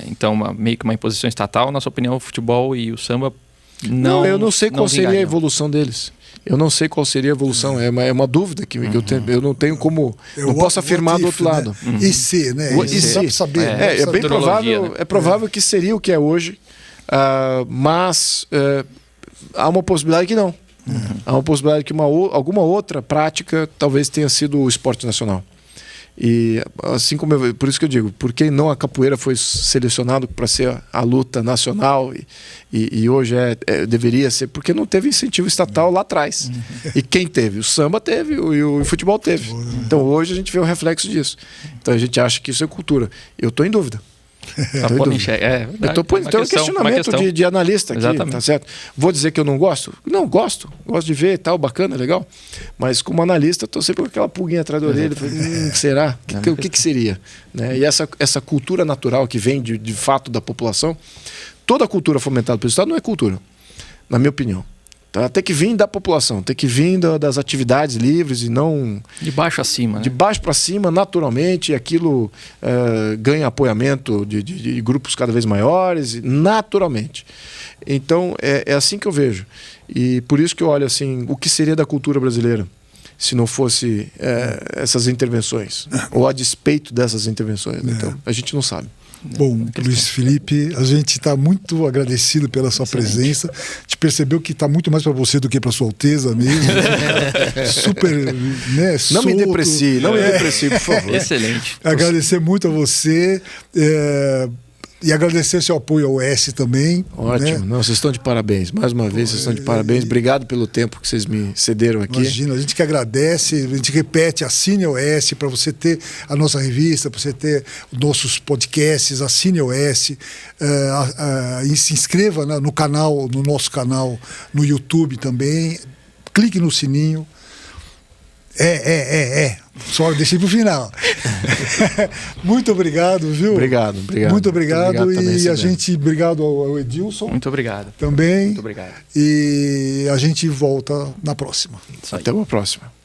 então, meio que uma imposição estatal, na sua opinião, o futebol e o samba eu não sei qual seria a evolução deles. Eu não sei qual seria a evolução. É uma dúvida que eu não tenho como... não posso afirmar do outro lado. E se, né? E se. Dá para saber. É bem provável, né? É provável que seria o que é hoje, mas há uma possibilidade que não. Há uma possibilidade que alguma outra prática talvez tenha sido o esporte nacional. E assim como por isso que eu digo, por que não a capoeira foi selecionado para ser a luta nacional e hoje deveria ser, porque não teve incentivo estatal lá atrás. E quem teve? O samba teve e o futebol teve. Então hoje a gente vê o reflexo disso. Então a gente acha que isso é cultura. Eu estou em dúvida. Eu estou pondo um questionamento de analista aqui. Tá certo? Vou dizer que eu não gosto? Não, gosto de ver, tal, bacana, legal. Mas como analista, estou sempre com aquela pulguinha atrás da orelha. Será? O que seria? Né? E essa cultura natural que vem de fato da população, toda a cultura fomentada pelo Estado não é cultura, na minha opinião. Tá? Tem que vir da população, tem que vir das atividades livres e não... De baixo a cima, né? De baixo para cima, naturalmente, e aquilo ganha apoiamento de grupos cada vez maiores, naturalmente. Então, é assim que eu vejo. E por isso que eu olho assim, o que seria da cultura brasileira se não fosse essas intervenções, ou a despeito dessas intervenções. Então, a gente não sabe. Bom, Luiz Felipe, a gente está muito agradecido pela sua presença. A gente percebeu que está muito mais para você do que para Sua Alteza mesmo. Super, né? Não me deprecie, por favor. Excelente. Agradecer muito a você. E agradecer seu apoio ao Oeste também. Ótimo. Né? Não, vocês estão de parabéns. Mais uma vez, vocês estão de parabéns. Obrigado pelo tempo que vocês me cederam aqui. Imagina, a gente que agradece, a gente repete, assine a Oeste para você ter a nossa revista, para você ter nossos podcasts, assine a Oeste, e se inscreva no canal, no nosso canal no YouTube também. Clique no sininho. Só deixei pro final. Muito obrigado, viu? Obrigado. Muito obrigado. Também, obrigado ao Edilson. Muito obrigado. Também. Muito obrigado. E a gente volta na próxima. Até uma próxima.